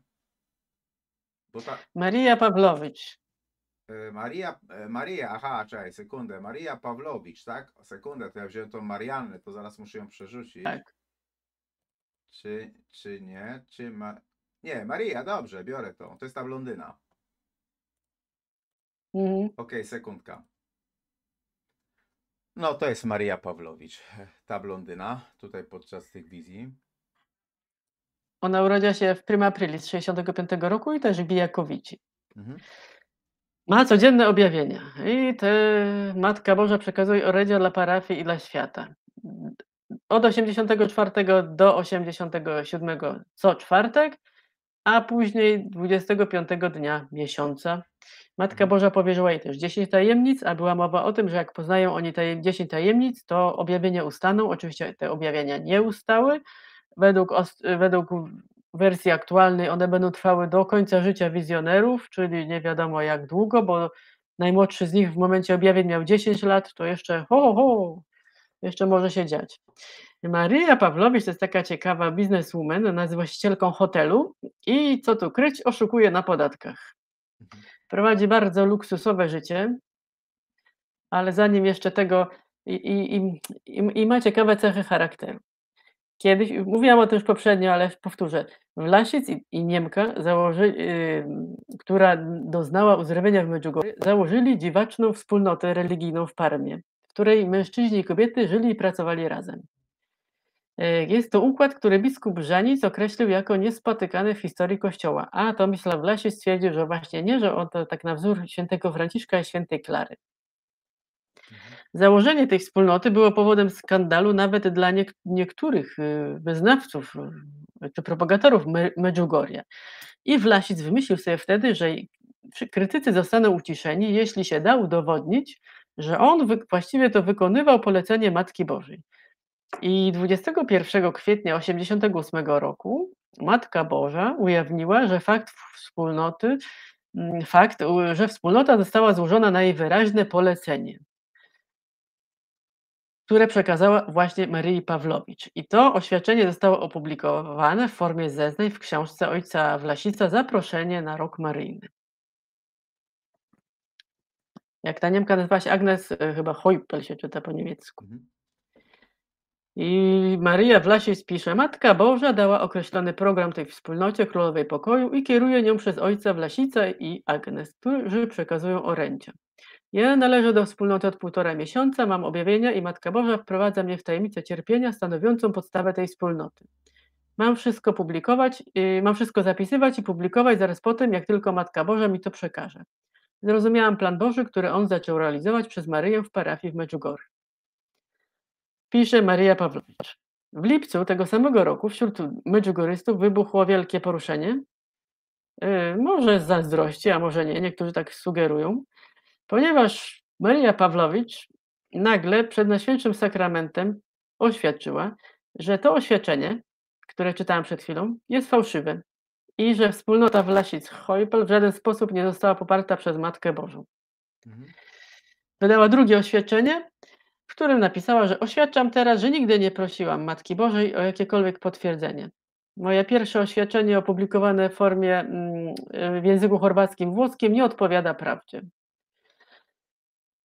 Bo Maria Pawlowicz. Maria, aha, czekaj, sekundę. Maria Pawlowicz, tak? Sekundę, to ja wziąłem tą Mariannę, to zaraz muszę ją przerzucić. Tak. Czy nie? Nie, Maria, dobrze, biorę tą. To jest ta blondyna. Mhm. Okej, sekundka. No to jest Maria Pawlowicz, ta blondyna, tutaj podczas tych wizji. Ona urodziła się w Prima Aprilis 65 roku i też w Bijakowici. Mhm. Ma codzienne objawienia i te Matka Boża przekazuje orędzia dla parafii i dla świata. Od 84 do 87 co czwartek, a później 25 dnia miesiąca. Matka Mhm. Boża powierzyła jej też 10 tajemnic, a była mowa o tym, że jak poznają oni 10 tajemnic, to objawienia ustaną. Oczywiście te objawienia nie ustały. Według wersji aktualnej one będą trwały do końca życia wizjonerów, czyli nie wiadomo jak długo, bo najmłodszy z nich w momencie objawień miał 10 lat, to jeszcze jeszcze może się dziać. Maryja Pawlowicz to jest taka ciekawa bizneswoman, ona jest właścicielką hotelu i co tu kryć, oszukuje na podatkach. Mhm. Prowadzi bardzo luksusowe życie, ale zanim jeszcze tego i ma ciekawe cechy charakteru. Kiedyś, mówiłam o tym już poprzednio, ale powtórzę. Vlasic i Niemka, która doznała uzdrowienia w Medjugorje, założyli dziwaczną wspólnotę religijną w Parmie, w której mężczyźni i kobiety żyli i pracowali razem. Jest to układ, który biskup Żanic określił jako niespotykany w historii Kościoła, a Tomisław Vlasic stwierdził, że właśnie nie, że on to tak na wzór świętego Franciszka i świętej Klary. Mhm. Założenie tej wspólnoty było powodem skandalu nawet dla niektórych wyznawców czy propagatorów Medjugorja. I Vlasic wymyślił sobie wtedy, że krytycy zostaną uciszeni, jeśli się da udowodnić, że on właściwie to wykonywał polecenie Matki Bożej. I 21 kwietnia 1988 roku Matka Boża ujawniła, że że wspólnota została złożona na jej wyraźne polecenie, które przekazała właśnie Maryi Pawlowicz. I to oświadczenie zostało opublikowane w formie zeznań w książce ojca Vlasica „Zaproszenie na rok maryjny”. Jak ta Niemka nazywa się Agnes, chyba Heupel się czyta po niemiecku. Mhm. I Maria Vlasic pisze: Matka Boża dała określony program tej wspólnocie Królowej Pokoju i kieruje nią przez ojca Vlasica i Agnes, którzy przekazują orędzia. Ja należę do wspólnoty od 1,5 miesiąca, mam objawienia i Matka Boża wprowadza mnie w tajemnicę cierpienia stanowiącą podstawę tej wspólnoty. Mam wszystko zapisywać i publikować zaraz po tym, jak tylko Matka Boża mi to przekaże. Zrozumiałam plan Boży, który on zaczął realizować przez Maryję w parafii w Medjugorje. Pisze Maria Pawlowicz. W lipcu tego samego roku wśród medjugorystów wybuchło wielkie poruszenie. Może z zazdrości, a może nie, niektórzy tak sugerują, ponieważ Maria Pawlowicz nagle przed Najświętszym Sakramentem oświadczyła, że to oświadczenie, które czytałam przed chwilą, jest fałszywe i że wspólnota Vlasic-Heupel w żaden sposób nie została poparta przez Matkę Bożą. Mhm. Wydała drugie oświadczenie, w którym napisała, że oświadczam teraz, że nigdy nie prosiłam Matki Bożej o jakiekolwiek potwierdzenie. Moje pierwsze oświadczenie opublikowane w formie w języku chorwackim, włoskim nie odpowiada prawdzie.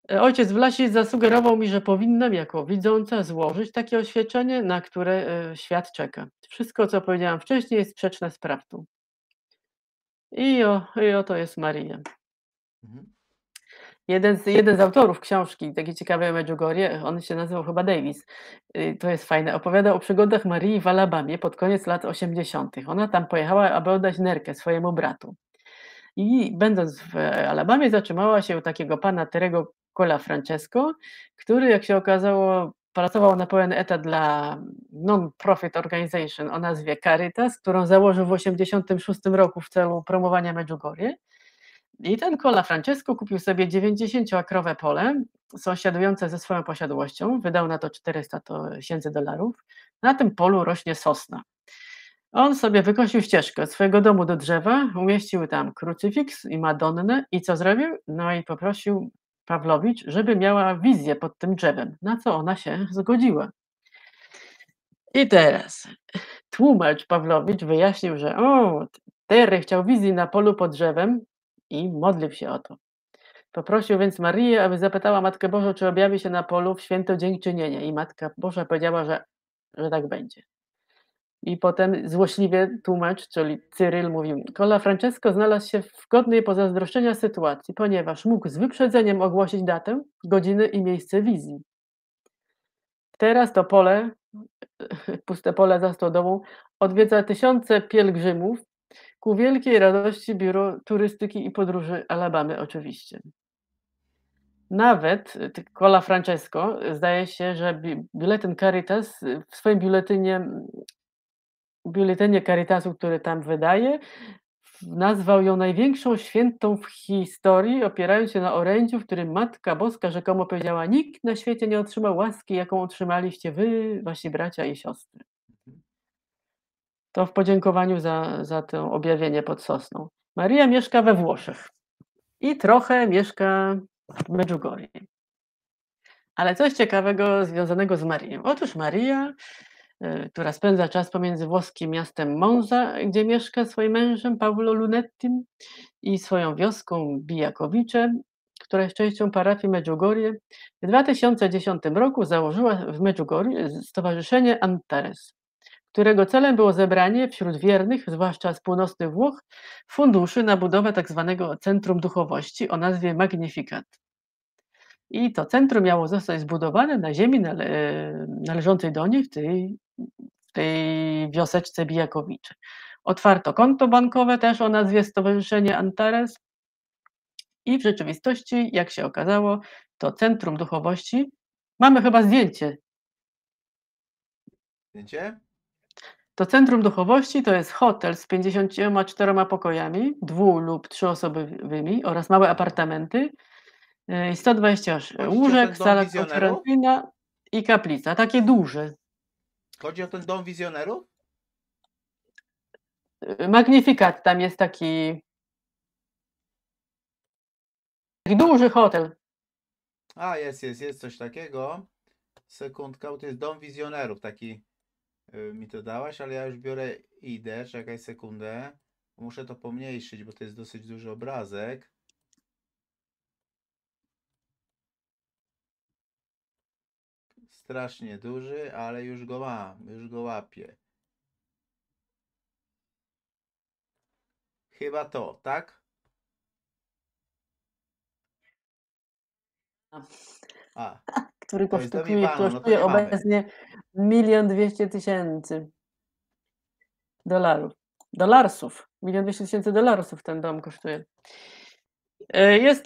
Ojciec Vlasic zasugerował mi, że powinnam jako widząca złożyć takie oświadczenie, na które świat czeka. Wszystko, co powiedziałam wcześniej, jest sprzeczne z prawdą. I oto jest Maryja. Mhm. Jeden z autorów książki, taki ciekawy o Medjugorje, on się nazywał chyba Davis, to jest fajne, opowiada o przygodach Maryi w Alabamie pod koniec lat 80. Ona tam pojechała, aby oddać nerkę swojemu bratu. I będąc w Alabamie zatrzymała się u takiego pana Terry'ego Cola Francesco, który, jak się okazało, pracował na pełen etat dla non-profit organization o nazwie Caritas, którą założył w 1986 roku w celu promowania Medjugorje. I ten Cola Francesco kupił sobie 90-akrowe pole sąsiadujące ze swoją posiadłością, wydał na to $400,000. Na tym polu rośnie sosna. On sobie wykosił ścieżkę od swojego domu do drzewa, umieścił tam krucyfiks i Madonnę i co zrobił? No i poprosił Pawlowicz, żeby miała wizję pod tym drzewem, na co ona się zgodziła. I teraz tłumacz Pawlowicz wyjaśnił, że Terry chciał wizji na polu pod drzewem i modlił się o to. Poprosił więc Marię, aby zapytała Matkę Bożą, czy objawi się na polu w święto dziękczynienia i Matka Boża powiedziała, że tak będzie. I potem złośliwie tłumacz, czyli Cyryl, mówił: Cola Francesco znalazł się w godnej pozazdroszczenia sytuacji, ponieważ mógł z wyprzedzeniem ogłosić datę, godzinę i miejsce wizji. Teraz to pole, puste pole za stodołą, odwiedza tysiące pielgrzymów ku wielkiej radości Biuro Turystyki i Podróży Alabamy oczywiście. Nawet Cola Francesco, zdaje się, że biuletyn Caritas w swoim biuletynie Caritasu, który tam wydaje, nazwał ją największą świętą w historii, opierając się na orędziu, w którym Matka Boska rzekomo powiedziała: nikt na świecie nie otrzymał łaski, jaką otrzymaliście wy, wasi bracia i siostry. To w podziękowaniu za to objawienie pod Sosną. Maria mieszka we Włoszech i trochę mieszka w Medjugorje. Ale coś ciekawego związanego z Marią. Otóż Maria, która spędza czas pomiędzy włoskim miastem Monza, gdzie mieszka swoim mężem Paolo Lunettim, i swoją wioską Bijakowicze, która jest częścią parafii Medjugorje, w 2010 roku założyła w Medjugorje stowarzyszenie Antares, którego celem było zebranie wśród wiernych, zwłaszcza z północnych Włoch, funduszy na budowę tzw. Centrum Duchowości o nazwie Magnificat. I to centrum miało zostać zbudowane na ziemi należącej do nich, w tej wioseczce Bijakowicze. Otwarto konto bankowe też o nazwie Stowarzyszenie Antares i w rzeczywistości, jak się okazało, to Centrum Duchowości, mamy chyba zdjęcie. Zdjęcie? To Centrum Duchowości to jest hotel z 54 pokojami, 2- lub 3-osobowymi oraz małe apartamenty, 120 łóżek, sala konferencyjna i kaplica, takie duże. Chodzi o ten dom wizjonerów? Magnificat, tam jest taki duży hotel. A, jest coś takiego. Sekundka, bo to jest dom wizjonerów, taki mi to dałaś, ale ja już biorę, idę, czekaj sekundę. Muszę to pomniejszyć, bo to jest dosyć duży obrazek. Strasznie duży, ale już go mam, już go łapię. Chyba to, tak? A, Który to jest dom kosztuje Iwanu, no to nie mamy. obecnie $1 200 000 dolarsów. $1 200 000 ten dom kosztuje.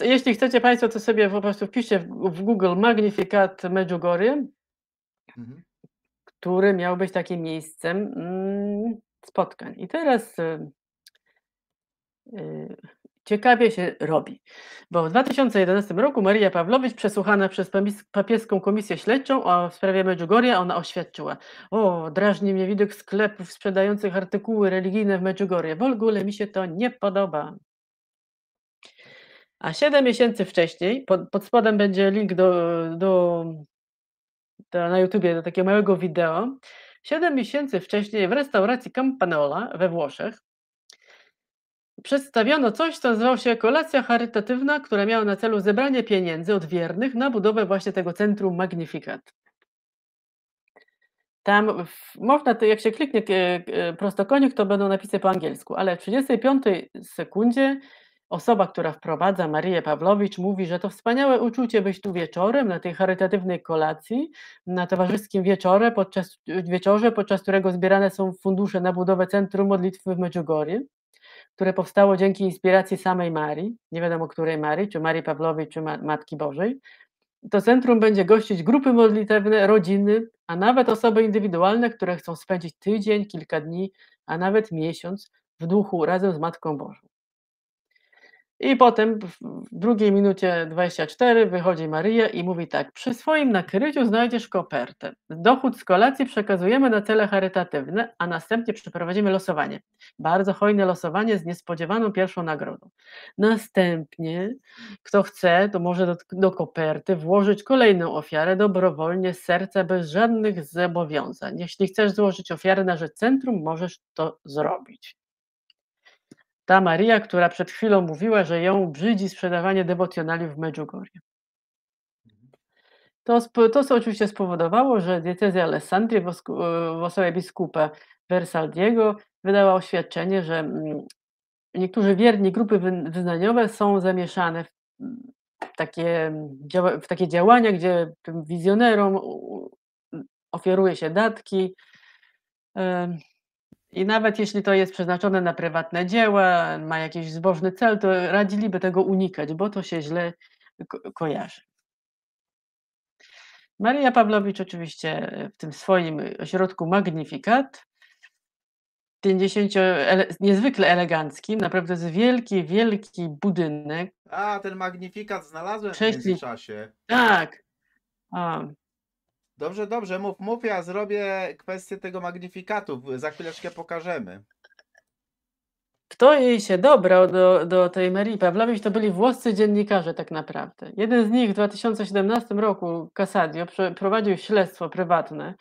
Jeśli chcecie Państwo, to sobie po prostu wpiszcie w Google Magnificat Medjugorje, który miał być takim miejscem spotkań. I teraz ciekawie się robi, bo w 2011 roku Maria Pawłowicz, przesłuchana przez papieską komisję śledczą w sprawie Medjugorja, ona oświadczyła: o, drażni mnie widok sklepów sprzedających artykuły religijne w Medjugorje, w ogóle mi się to nie podoba. A 7 miesięcy wcześniej, pod spodem będzie link na YouTubie do takiego małego wideo, 7 miesięcy wcześniej w restauracji Campanola we Włoszech przedstawiono coś, co nazywało się kolacja charytatywna, która miała na celu zebranie pieniędzy od wiernych na budowę właśnie tego Centrum Magnificat. Tam można, jak się kliknie prostokonik, to będą napisy po angielsku, ale w 35 sekundzie osoba, która wprowadza, Marię Pawłowicz, mówi, że to wspaniałe uczucie być tu wieczorem na tej charytatywnej kolacji, na towarzyskim wieczorze, podczas którego zbierane są fundusze na budowę Centrum Modlitwy w Medjugorje, które powstało dzięki inspiracji samej Marii, nie wiadomo której Marii, czy Marii Pawłowicz, czy Matki Bożej. To centrum będzie gościć grupy modlitewne, rodziny, a nawet osoby indywidualne, które chcą spędzić tydzień, kilka dni, a nawet miesiąc w duchu razem z Matką Bożą. I potem w 2:24 wychodzi Maryja i mówi tak: przy swoim nakryciu znajdziesz kopertę. Dochód z kolacji przekazujemy na cele charytatywne, a następnie przeprowadzimy losowanie. Bardzo hojne losowanie z niespodziewaną pierwszą nagrodą. Następnie, kto chce, to może do koperty włożyć kolejną ofiarę dobrowolnie, z serca, bez żadnych zobowiązań. Jeśli chcesz złożyć ofiarę na rzecz centrum, możesz to zrobić. Ta Maria, która przed chwilą mówiła, że ją brzydzi sprzedawanie dewocjonaliów w Medjugorje. To oczywiście spowodowało, że diecezja Alessandrii w osobie biskupa Versaldiego wydała oświadczenie, że niektórzy wierni grupy wyznaniowe są zamieszane w takie działania, gdzie tym wizjonerom ofiaruje się datki. I nawet jeśli to jest przeznaczone na prywatne dzieła, ma jakiś zbożny cel, to radziliby tego unikać, bo to się źle kojarzy. Maria Pawłowicz oczywiście w tym swoim ośrodku Magnificat, niezwykle eleganckim, naprawdę jest wielki, wielki budynek. A, ten magnifikat znalazłem w Prześli międzyczasie. tak. A, Dobrze, dobrze, mów, ja zrobię kwestię tego magnifikatu. Za chwileczkę pokażemy. kto jej się dobrał do tej Marii Pawłowicz, to byli włoscy dziennikarze tak naprawdę. Jeden z nich w 2017 roku, Casadio, prowadził śledztwo prywatne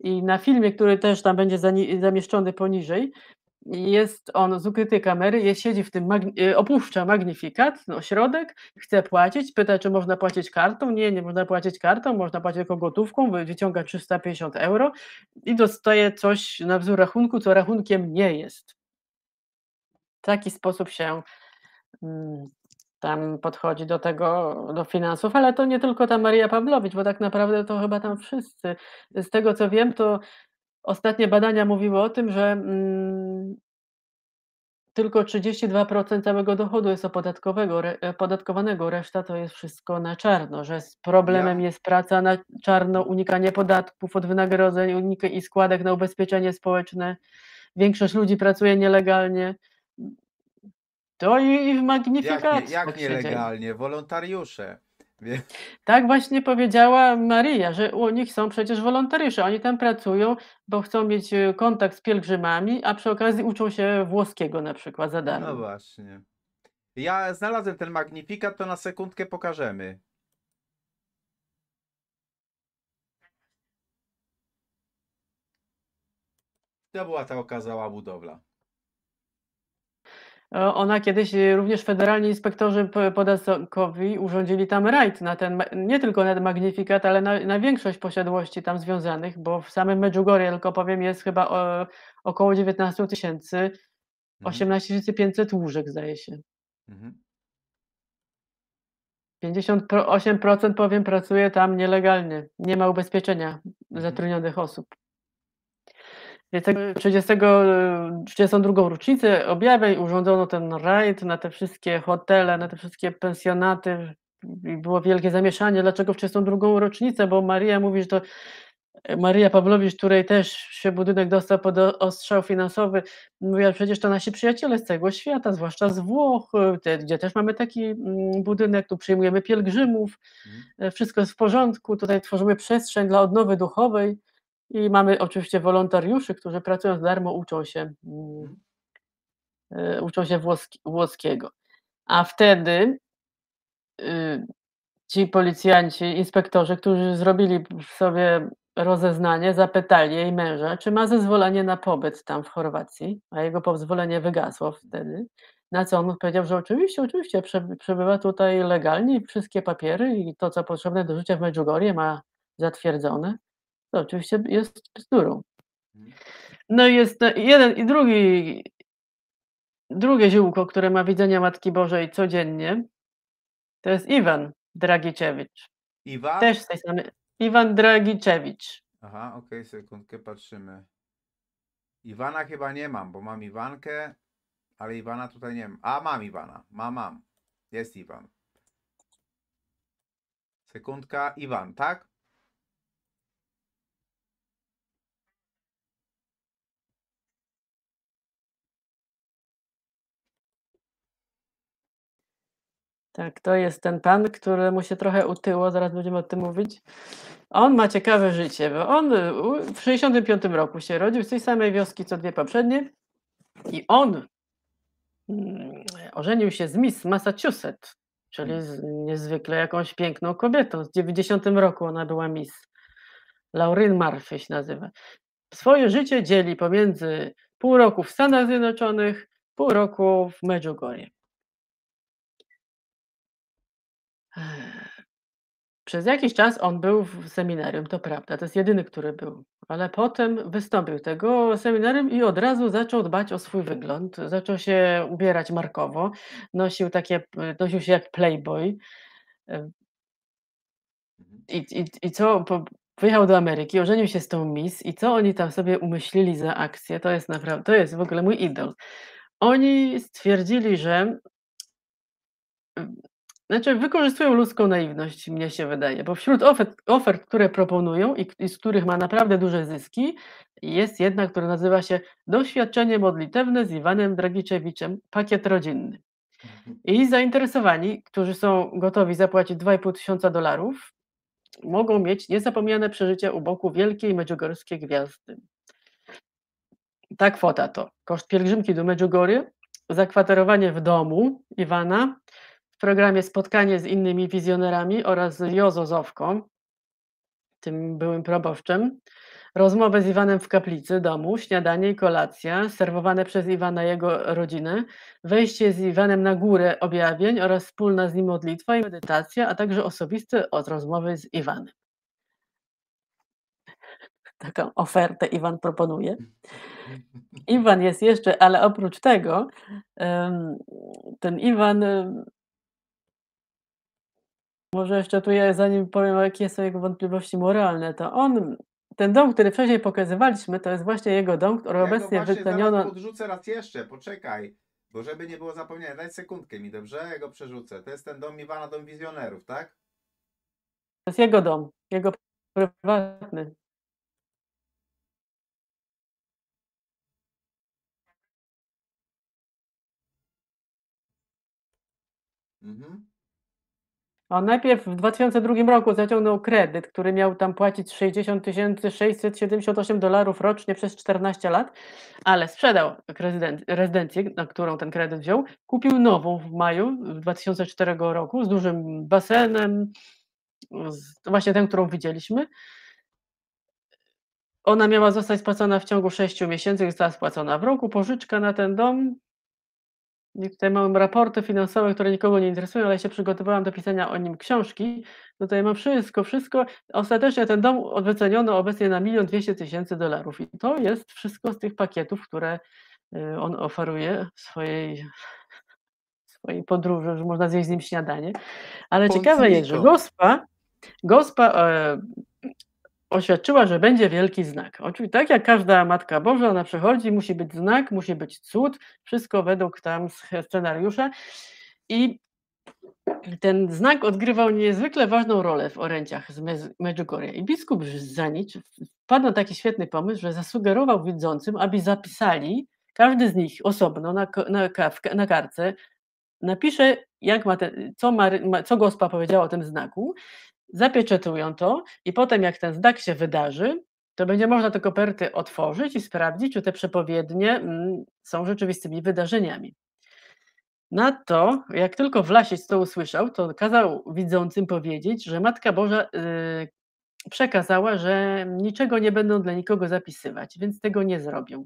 i na filmie, który też tam będzie zamieszczony poniżej, jest on z ukrytej kamery, siedzi w tym, opuszcza Magnificat, ośrodek, chce płacić, pyta, czy można płacić kartą. Nie można płacić kartą, można płacić tylko gotówką, wyciąga 350 € i dostaje coś na wzór rachunku, co rachunkiem nie jest. W taki sposób się tam podchodzi do finansów, ale to nie tylko ta Maria Pawłowicz, bo tak naprawdę to chyba tam wszyscy. Z tego co wiem, to ostatnie badania mówiły o tym, że tylko 32% całego dochodu jest opodatkowanego, reszta to jest wszystko na czarno, że z problemem jest praca na czarno, unikanie podatków od wynagrodzeń i składek na ubezpieczenie społeczne. Większość ludzi pracuje nielegalnie. To i w Magnificat Jak tak się dzieje. nielegalnie? Wolontariusze. Tak właśnie powiedziała Maria, że u nich są przecież wolontariusze. Oni tam pracują, bo chcą mieć kontakt z pielgrzymami, a przy okazji uczą się włoskiego na przykład za No darmo. właśnie. Ja znalazłem ten magnifikat, to na sekundkę pokażemy. To była ta okazała budowla. Ona kiedyś również federalni inspektorzy podatkowi urządzili tam rajd na ten, nie tylko na ten Magnificat, ale na większość posiadłości tam związanych, bo w samym Medjugorje, tylko powiem, jest chyba około 19 000, 18 500 łóżek, zdaje się. 58% powiem pracuje tam nielegalnie, nie ma ubezpieczenia zatrudnionych osób. Więc 32. rocznicę objawień urządzono ten rajd na te wszystkie hotele, na te wszystkie pensjonaty i było wielkie zamieszanie. Dlaczego w 32. rocznicę? Bo Maria mówi, że to Maria Pawłowicz, której też się budynek dostał pod ostrzał finansowy, mówiła, przecież to nasi przyjaciele z całego świata, zwłaszcza z Włoch, gdzie też mamy taki budynek, tu przyjmujemy pielgrzymów, wszystko jest w porządku, tutaj tworzymy przestrzeń dla odnowy duchowej. I mamy oczywiście wolontariuszy, którzy pracują za darmo, uczą się włoskiego. A wtedy ci policjanci, inspektorzy, którzy zrobili sobie rozeznanie, zapytali jej męża, czy ma zezwolenie na pobyt tam w Chorwacji, a jego pozwolenie wygasło wtedy. Na co on powiedział, że oczywiście, przebywa tutaj legalnie, wszystkie papiery i to, co potrzebne do życia w Medjugorje ma zatwierdzone. To oczywiście jest bzdurą. No i jest jeden i drugie ziółko, które ma widzenia Matki Bożej codziennie, to jest Iwan Dragiczewicz. Iwan? Też z tej samej. Iwan Dragiczewicz. Aha, okej, sekundkę, patrzymy. Iwana chyba nie mam, bo mam Iwankę, ale Iwana tutaj nie mam. A, mam Iwana. Mam. Jest Iwan. Sekundka, Iwan, tak? Tak, to jest ten pan, któremu się trochę utyło, zaraz będziemy o tym mówić. On ma ciekawe życie, bo on w 65 roku się rodził, z tej samej wioski, co dwie poprzednie i on ożenił się z Miss Massachusetts, czyli z niezwykle jakąś piękną kobietą. W 90 roku ona była Miss. Lauryn Murphy się nazywa. Swoje życie dzieli pomiędzy pół roku w Stanach Zjednoczonych, pół roku w Medjugorje. Przez jakiś czas on był w seminarium, to prawda, to jest jedyny, który był, ale potem wystąpił tego seminarium i od razu zaczął dbać o swój wygląd. Zaczął się ubierać markowo, nosił się jak playboy. Mhm. I co, wyjechał do Ameryki, ożenił się z tą Miss i co oni tam sobie umyślili za akcję, to jest naprawdę, to jest w ogóle mój idol. Oni stwierdzili, że znaczy wykorzystują ludzką naiwność, mnie się wydaje, bo wśród ofert, które proponują i z których ma naprawdę duże zyski, jest jedna, która nazywa się „Doświadczenie modlitewne z Iwanem Dragiczewiczem, pakiet rodzinny”. I zainteresowani, którzy są gotowi zapłacić $2500, mogą mieć niezapomniane przeżycia u boku wielkiej medjugorskiej gwiazdy. Ta kwota to koszt pielgrzymki do Medjugorje, zakwaterowanie w domu Iwana, w programie spotkanie z innymi wizjonerami oraz z Jozo Zowką, tym byłym proboszczem, rozmowę z Iwanem w kaplicy domu, śniadanie i kolacja serwowane przez Iwana jego rodzinę, wejście z Iwanem na górę objawień oraz wspólna z nim modlitwa i medytacja, a także osobiste rozmowy z Iwanem. Taką ofertę Iwan proponuje. Iwan jest jeszcze, ale oprócz tego ten Iwan, może jeszcze tu zanim powiem, jakie są jego wątpliwości moralne, to ten dom, który wcześniej pokazywaliśmy, to jest właśnie jego dom, który Ja go obecnie właśnie zaraz wyceniono. podrzucę raz jeszcze, poczekaj, bo żeby nie było zapomniane, daj sekundkę mi, dobrze? Ja go przerzucę. To jest ten dom Iwana, dom wizjonerów, tak? To jest jego dom, jego prywatny. Mhm. On najpierw w 2002 roku zaciągnął kredyt, który miał tam płacić $60,678 rocznie przez 14 lat, ale sprzedał rezydencję, na którą ten kredyt wziął, kupił nową w maju 2004 roku z dużym basenem, właśnie tę, którą widzieliśmy. Ona miała zostać spłacona w ciągu 6 miesięcy, została spłacona w roku. Pożyczka na ten dom. I tutaj mam raporty finansowe, które nikogo nie interesują, ale się przygotowałam do pisania o nim książki. Tutaj mam wszystko. Ostatecznie ten dom wyceniono obecnie na $1,200,000 i to jest wszystko z tych pakietów, które on oferuje w swojej podróży, że można zjeść z nim śniadanie. Ale ciekawe jest, że Gospa oświadczyła, że będzie wielki znak. Oczywiście tak jak każda Matka Boża, ona przychodzi, musi być znak, musi być cud, wszystko według tam scenariusza. I ten znak odgrywał niezwykle ważną rolę w orędziach z Medjugorje. I biskup Żanić wpadł na taki świetny pomysł, że zasugerował widzącym, aby zapisali, każdy z nich osobno na kartce, napisze, co Gospa powiedziała o tym znaku, zapieczętują to i potem jak ten znak się wydarzy, to będzie można te koperty otworzyć i sprawdzić, czy te przepowiednie są rzeczywistymi wydarzeniami. Na to, jak tylko Vlasic to usłyszał, to kazał widzącym powiedzieć, że Matka Boża przekazała, że niczego nie będą dla nikogo zapisywać, więc tego nie zrobią.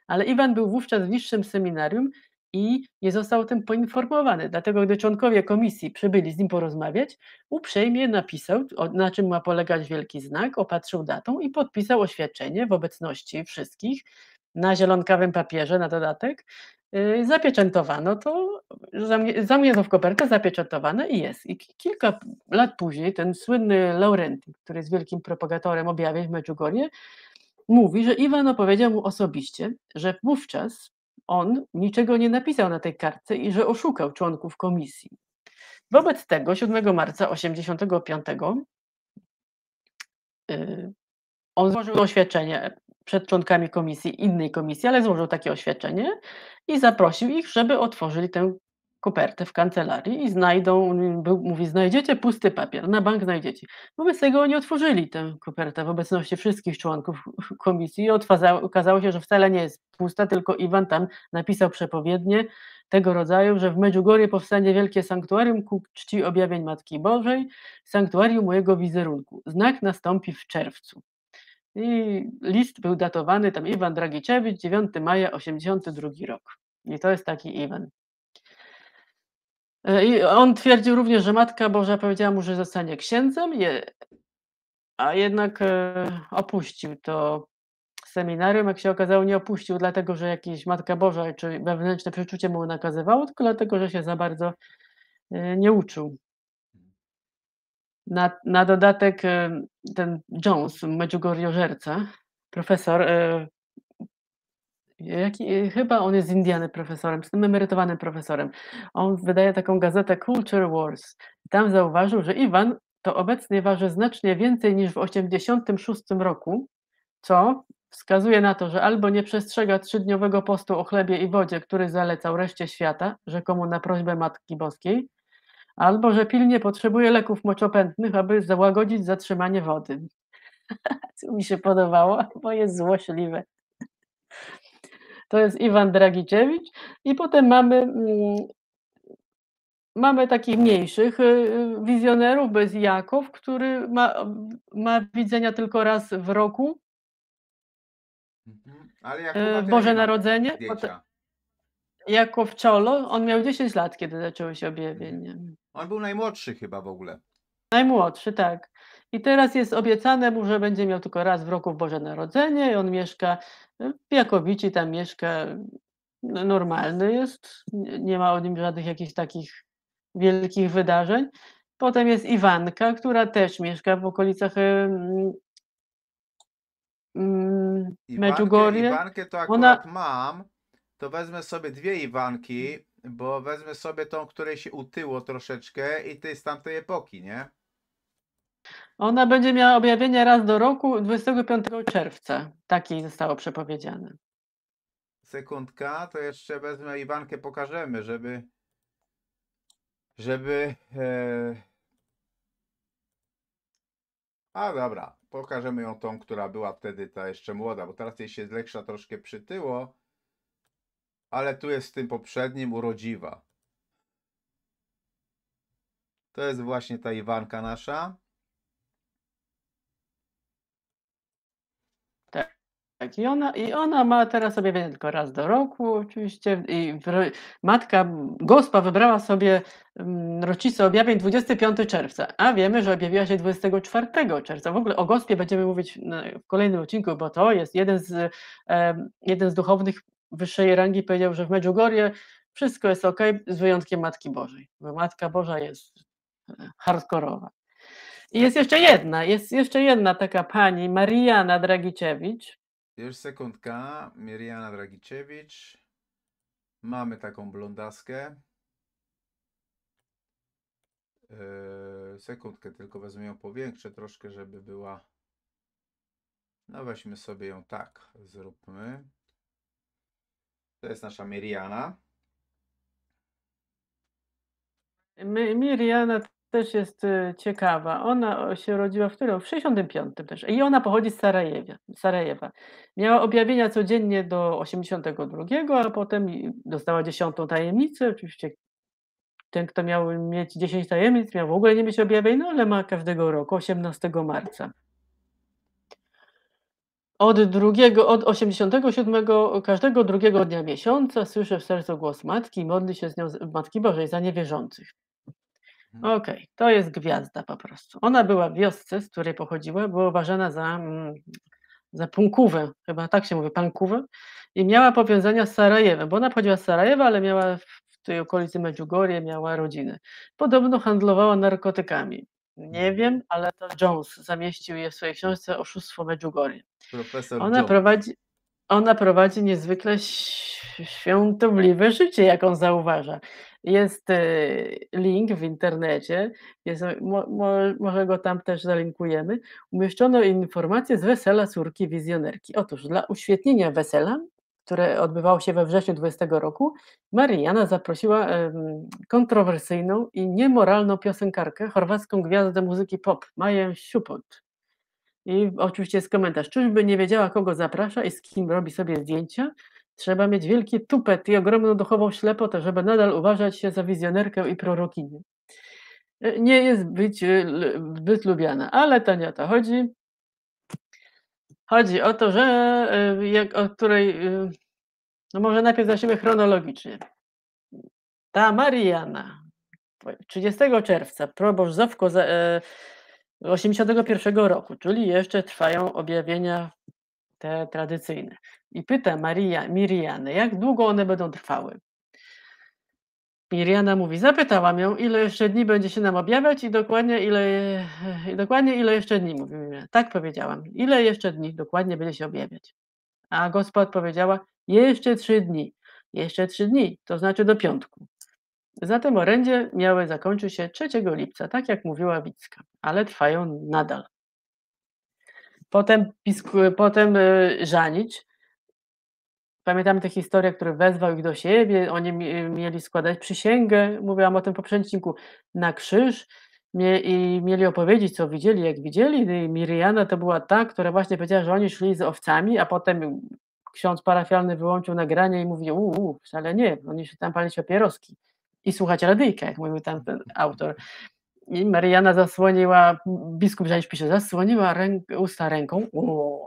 Ale Iwan był wówczas w niższym seminarium i nie został o tym poinformowany. Dlatego, gdy członkowie komisji przybyli z nim porozmawiać, uprzejmie napisał, na czym ma polegać wielki znak, opatrzył datą i podpisał oświadczenie w obecności wszystkich na zielonkawym papierze na dodatek. Zapieczętowano to, zamknięto w kopertę, zapieczętowane i jest. I kilka lat później ten słynny Laurentin, który jest wielkim propagatorem objawień w Medjugorje, mówi, że Iwan opowiedział mu osobiście, że wówczas on niczego nie napisał na tej kartce i że oszukał członków komisji. Wobec tego 7 marca 1985 on złożył oświadczenie przed członkami komisji, innej komisji, ale złożył takie oświadczenie i zaprosił ich, żeby otworzyli tę kopertę w kancelarii i mówi, znajdziecie pusty papier, na bank znajdziecie. Wobec tego oni otworzyli tę kopertę w obecności wszystkich członków komisji i okazało się, że wcale nie jest pusta, tylko Iwan tam napisał przepowiednie tego rodzaju, że w Medjugorje powstanie wielkie sanktuarium ku czci objawień Matki Bożej, sanktuarium mojego wizerunku. Znak nastąpi w czerwcu. I list był datowany tam Iwan Dragiczewicz, 9 maja 1982 rok. I to jest taki Iwan. I on twierdził również, że Matka Boża powiedziała mu, że zostanie księdzem, a jednak opuścił to seminarium. Jak się okazało, nie opuścił dlatego, że jakieś Matka Boża czy wewnętrzne przeczucie mu nakazywało, tylko dlatego, że się za bardzo nie uczył. Na dodatek ten Jones, medjugorjeżerca, profesor, chyba on jest z Indiany profesorem, z tym emerytowanym profesorem. On wydaje taką gazetę Culture Wars. Tam zauważył, że Iwan to obecnie waży znacznie więcej niż w 86 roku, co wskazuje na to, że albo nie przestrzega 3-dniowego postu o chlebie i wodzie, który zalecał reszcie świata, rzekomo na prośbę Matki Boskiej, albo że pilnie potrzebuje leków moczopędnych, aby załagodzić zatrzymanie wody. Co mi się podobało, bo jest złośliwe. To jest Iwan Dragiczewicz i potem mamy takich mniejszych wizjonerów, bez Jakow, który ma widzenia tylko raz w roku. Ale Jakuba to Boże ja nie mam Narodzenie. zdjęcia. Jakow Czolo, on miał 10 lat, kiedy zaczęły się objawienia. On był najmłodszy chyba w ogóle. Najmłodszy, tak. I teraz jest obiecane mu, że będzie miał tylko raz w roku Boże Narodzenie i on mieszka w Jakowici, tam mieszka, normalny jest, nie ma o nim żadnych jakichś takich wielkich wydarzeń. Potem jest Iwanka, która też mieszka w okolicach Medjugorje. Iwankę to akurat mam, to wezmę sobie 2 Iwanki, bo wezmę sobie tą, której się utyło troszeczkę i ty z tamtej epoki, nie? Ona będzie miała objawienie raz do roku, 25 czerwca. Tak jej zostało przepowiedziane. Sekundka, to jeszcze wezmę Iwankę, pokażemy, żeby A dobra, pokażemy ją tą, która była wtedy ta jeszcze młoda, bo teraz jej się zleksza troszkę przytyło, ale tu jest w tym poprzednim urodziwa. To jest właśnie ta Iwanka nasza. Tak, i ona ma teraz objawienie tylko raz do roku oczywiście i Matka Gospa wybrała sobie rocznicę objawień 25 czerwca, a wiemy, że objawiła się 24 czerwca. W ogóle o Gospie będziemy mówić w kolejnym odcinku, bo to jest jeden z duchownych wyższej rangi powiedział, że w Medjugorje wszystko jest ok, z wyjątkiem Matki Bożej, bo Matka Boża jest hardkorowa. I jest jeszcze jedna taka pani, Mariana Dragiczewicz. Już sekundka, Mirjana Dragiczewicz. Mamy taką blondaskę. Sekundkę, tylko wezmę ją powiększę troszkę, żeby była. No weźmy sobie ją tak, zróbmy. To jest nasza Mirjana. Mirjana też jest ciekawa. Ona się urodziła w 65 też i ona pochodzi z Sarajewa. Miała objawienia codziennie do 82, a potem dostała 10. tajemnicę. Oczywiście ten, kto miał mieć 10 tajemnic, miał w ogóle nie mieć objawień, no ale ma każdego roku, 18 marca. Od 87 każdego drugiego dnia miesiąca słyszę w sercu głos Matki i modli się z nią Matki Bożej za niewierzących. Okej, to jest gwiazda po prostu. Ona była w wiosce, z której pochodziła, była uważana za punkówę, chyba tak się mówi, pankówę, i miała powiązania z Sarajewem, bo ona pochodziła z Sarajewa, ale miała w tej okolicy Medjugorje, miała rodzinę. Podobno handlowała narkotykami. Nie wiem, ale to Jones zamieścił je w swojej książce Oszustwo Medjugorje. Profesor Ona prowadzi niezwykle świątobliwe życie, jak on zauważa. Jest link w internecie, może go tam też zalinkujemy. Umieszczono informacje z wesela córki wizjonerki. Otóż dla uświetnienia wesela, które odbywało się we wrześniu 20 roku, Marijana zaprosiła kontrowersyjną i niemoralną piosenkarkę, chorwacką gwiazdę muzyki pop, Maję Šupot. I oczywiście jest komentarz. Czyżby nie wiedziała, kogo zaprasza i z kim robi sobie zdjęcia? Trzeba mieć wielki tupet i ogromną duchową ślepotę, żeby nadal uważać się za wizjonerkę i prorokinię. Nie jest zbyt lubiana, ale to nie o to chodzi. Chodzi o to, że o której, no może najpierw zacznijmy chronologicznie. Ta Mariana, 30 czerwca proboszcz Zofko 81 roku, czyli jeszcze trwają objawienia te tradycyjne. I pyta Mirianę, jak długo one będą trwały. Miriana mówi, zapytałam ją, ile jeszcze dni będzie się nam objawiać i dokładnie ile jeszcze dni, mówi Miriana. Tak powiedziałam, ile jeszcze dni dokładnie będzie się objawiać. A gospa odpowiedziała, jeszcze 3 dni. Jeszcze 3 dni, to znaczy do piątku. Zatem orędzie miały zakończyć się 3 lipca, tak jak mówiła Wicka, ale trwają nadal. Potem Żanić, pamiętamy tę historię, który wezwał ich do siebie, oni mieli składać przysięgę, mówiłam o tym w poprzednim odcinku, na krzyż i mieli opowiedzieć, co widzieli, jak widzieli. I Miriana to była ta, która właśnie powiedziała, że oni szli z owcami, a potem ksiądz parafialny wyłączył nagranie i mówi, wcale nie, oni się tam palić papieroski i słuchać radyjka, jak mówił tam ten autor. I Mariana zasłoniła, biskup Żanić pisze, zasłoniła usta ręką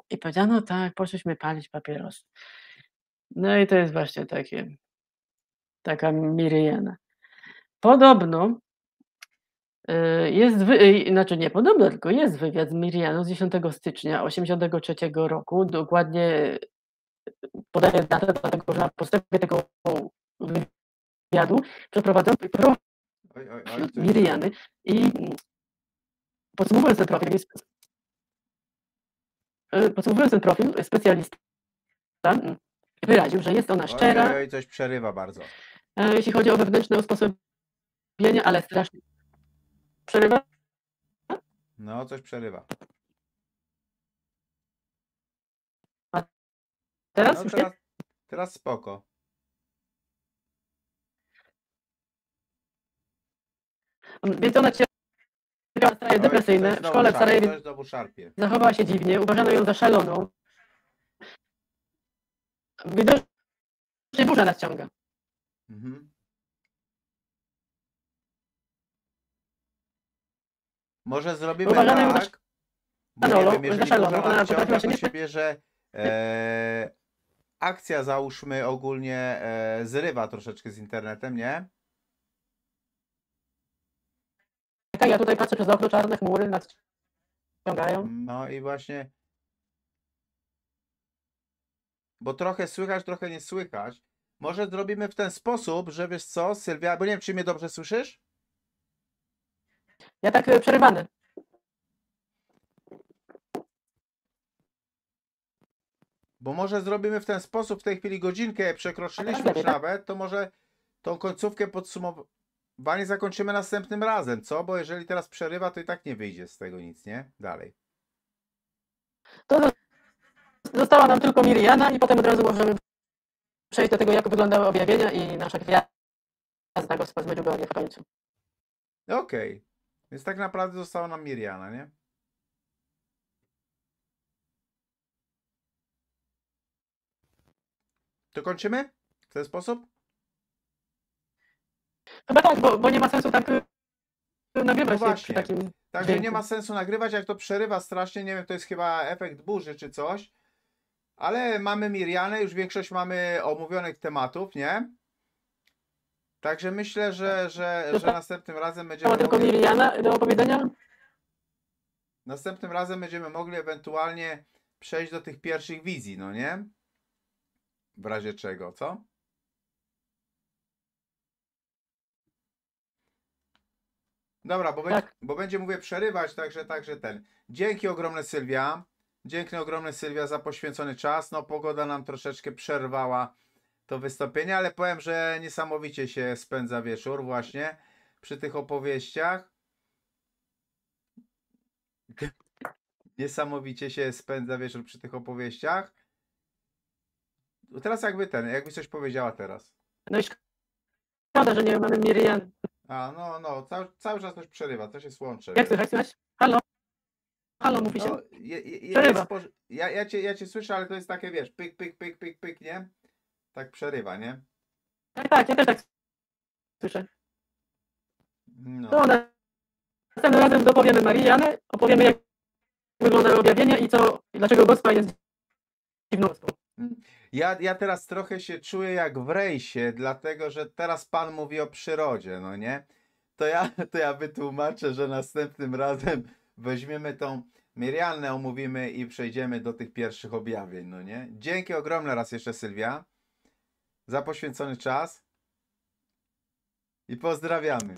i powiedziała, no tak, poszliśmy palić papierosy. No i to jest właśnie taka Miriana. Podobno znaczy nie podobno, tylko jest wywiad z Mirianą z 10 stycznia 1983 roku. Dokładnie podaję datę, dlatego że na podstawie tego wywiadu przeprowadzono Miriany i podsumowując ten profil, specjalista wyraził, że jest ona szczera. Oj, coś przerywa bardzo. Jeśli chodzi o wewnętrzne usposobienie, ale strasznie. Przerywa? No, coś przerywa. A teraz no, już teraz spoko. Więc ona cierpiała stroje depresyjne. W szkole w Sarajewie zachowała się dziwnie. Uważano ją za szaloną. Widocznie burza nas ciąga. Mhm. Może zrobimy tak, bo nie wiem, jeżeli burza ciąga, to się bierze akcja, załóżmy, ogólnie zrywa troszeczkę z internetem, nie? Tak, ja tutaj patrzę przez okno, czarne chmury nas ciągają. No i właśnie, bo trochę słychać, trochę nie słychać. Może zrobimy w ten sposób, że wiesz co, Sylwia, bo nie wiem, czy mnie dobrze słyszysz? Ja tak przerywany. Bo może zrobimy w ten sposób, w tej chwili godzinkę przekroczyliśmy już nawet, to może tą końcówkę podsumowanie zakończymy następnym razem, co? Bo jeżeli teraz przerywa, to i tak nie wyjdzie z tego nic, nie? Dalej. To została nam tylko Miriana i potem od razu możemy przejść do tego, jak wyglądały objawienia i nasza gwiazda gospa z Medjugorje w końcu. Okej. Więc tak naprawdę została nam Miriana, nie? To kończymy? W ten sposób? Chyba tak, bo nie ma sensu tak nagrywać No przy takim Także dźwięku. nie ma sensu nagrywać, jak to przerywa strasznie, nie wiem, to jest chyba efekt burzy czy coś. Ale mamy Mirianę, już większość mamy omówionych tematów, nie? Także myślę, że następnym razem będziemy tylko Miriana do opowiedzenia? Następnym razem będziemy mogli ewentualnie przejść do tych pierwszych wizji, no nie? W razie czego, co? Dobra, bo będzie, mówię, przerywać, także ten. Dzięki ogromne, Sylwia. Dzięki ogromne, Sylwia, za poświęcony czas. No, pogoda nam troszeczkę przerwała to wystąpienie, ale powiem, że niesamowicie się spędza wieczór właśnie przy tych opowieściach. Niesamowicie się spędza wieczór przy tych opowieściach. Teraz jakbyś coś powiedziała teraz. No i szkoda, że nie mamy Mirian. A, no, cały czas coś przerywa, coś jest łącze. Jak słychać? Halo? Halo, mówi się. Ja cię słyszę, ale to jest takie, wiesz, pyk, pyk, pyk, pyk, pyk, nie? Tak przerywa, nie? Tak, ja też tak słyszę. No. To następnym razem dopowiemy Marianę, opowiemy, jak wyglądały objawienia i dlaczego gospa jest dziwną gospą. Ja teraz trochę się czuję jak w rejsie, dlatego że teraz Pan mówi o przyrodzie, no nie? to ja wytłumaczę, że następnym razem weźmiemy tą Miriannę, omówimy i przejdziemy do tych pierwszych objawień, no nie? Dzięki ogromne raz jeszcze, Sylwia, za poświęcony czas i pozdrawiamy.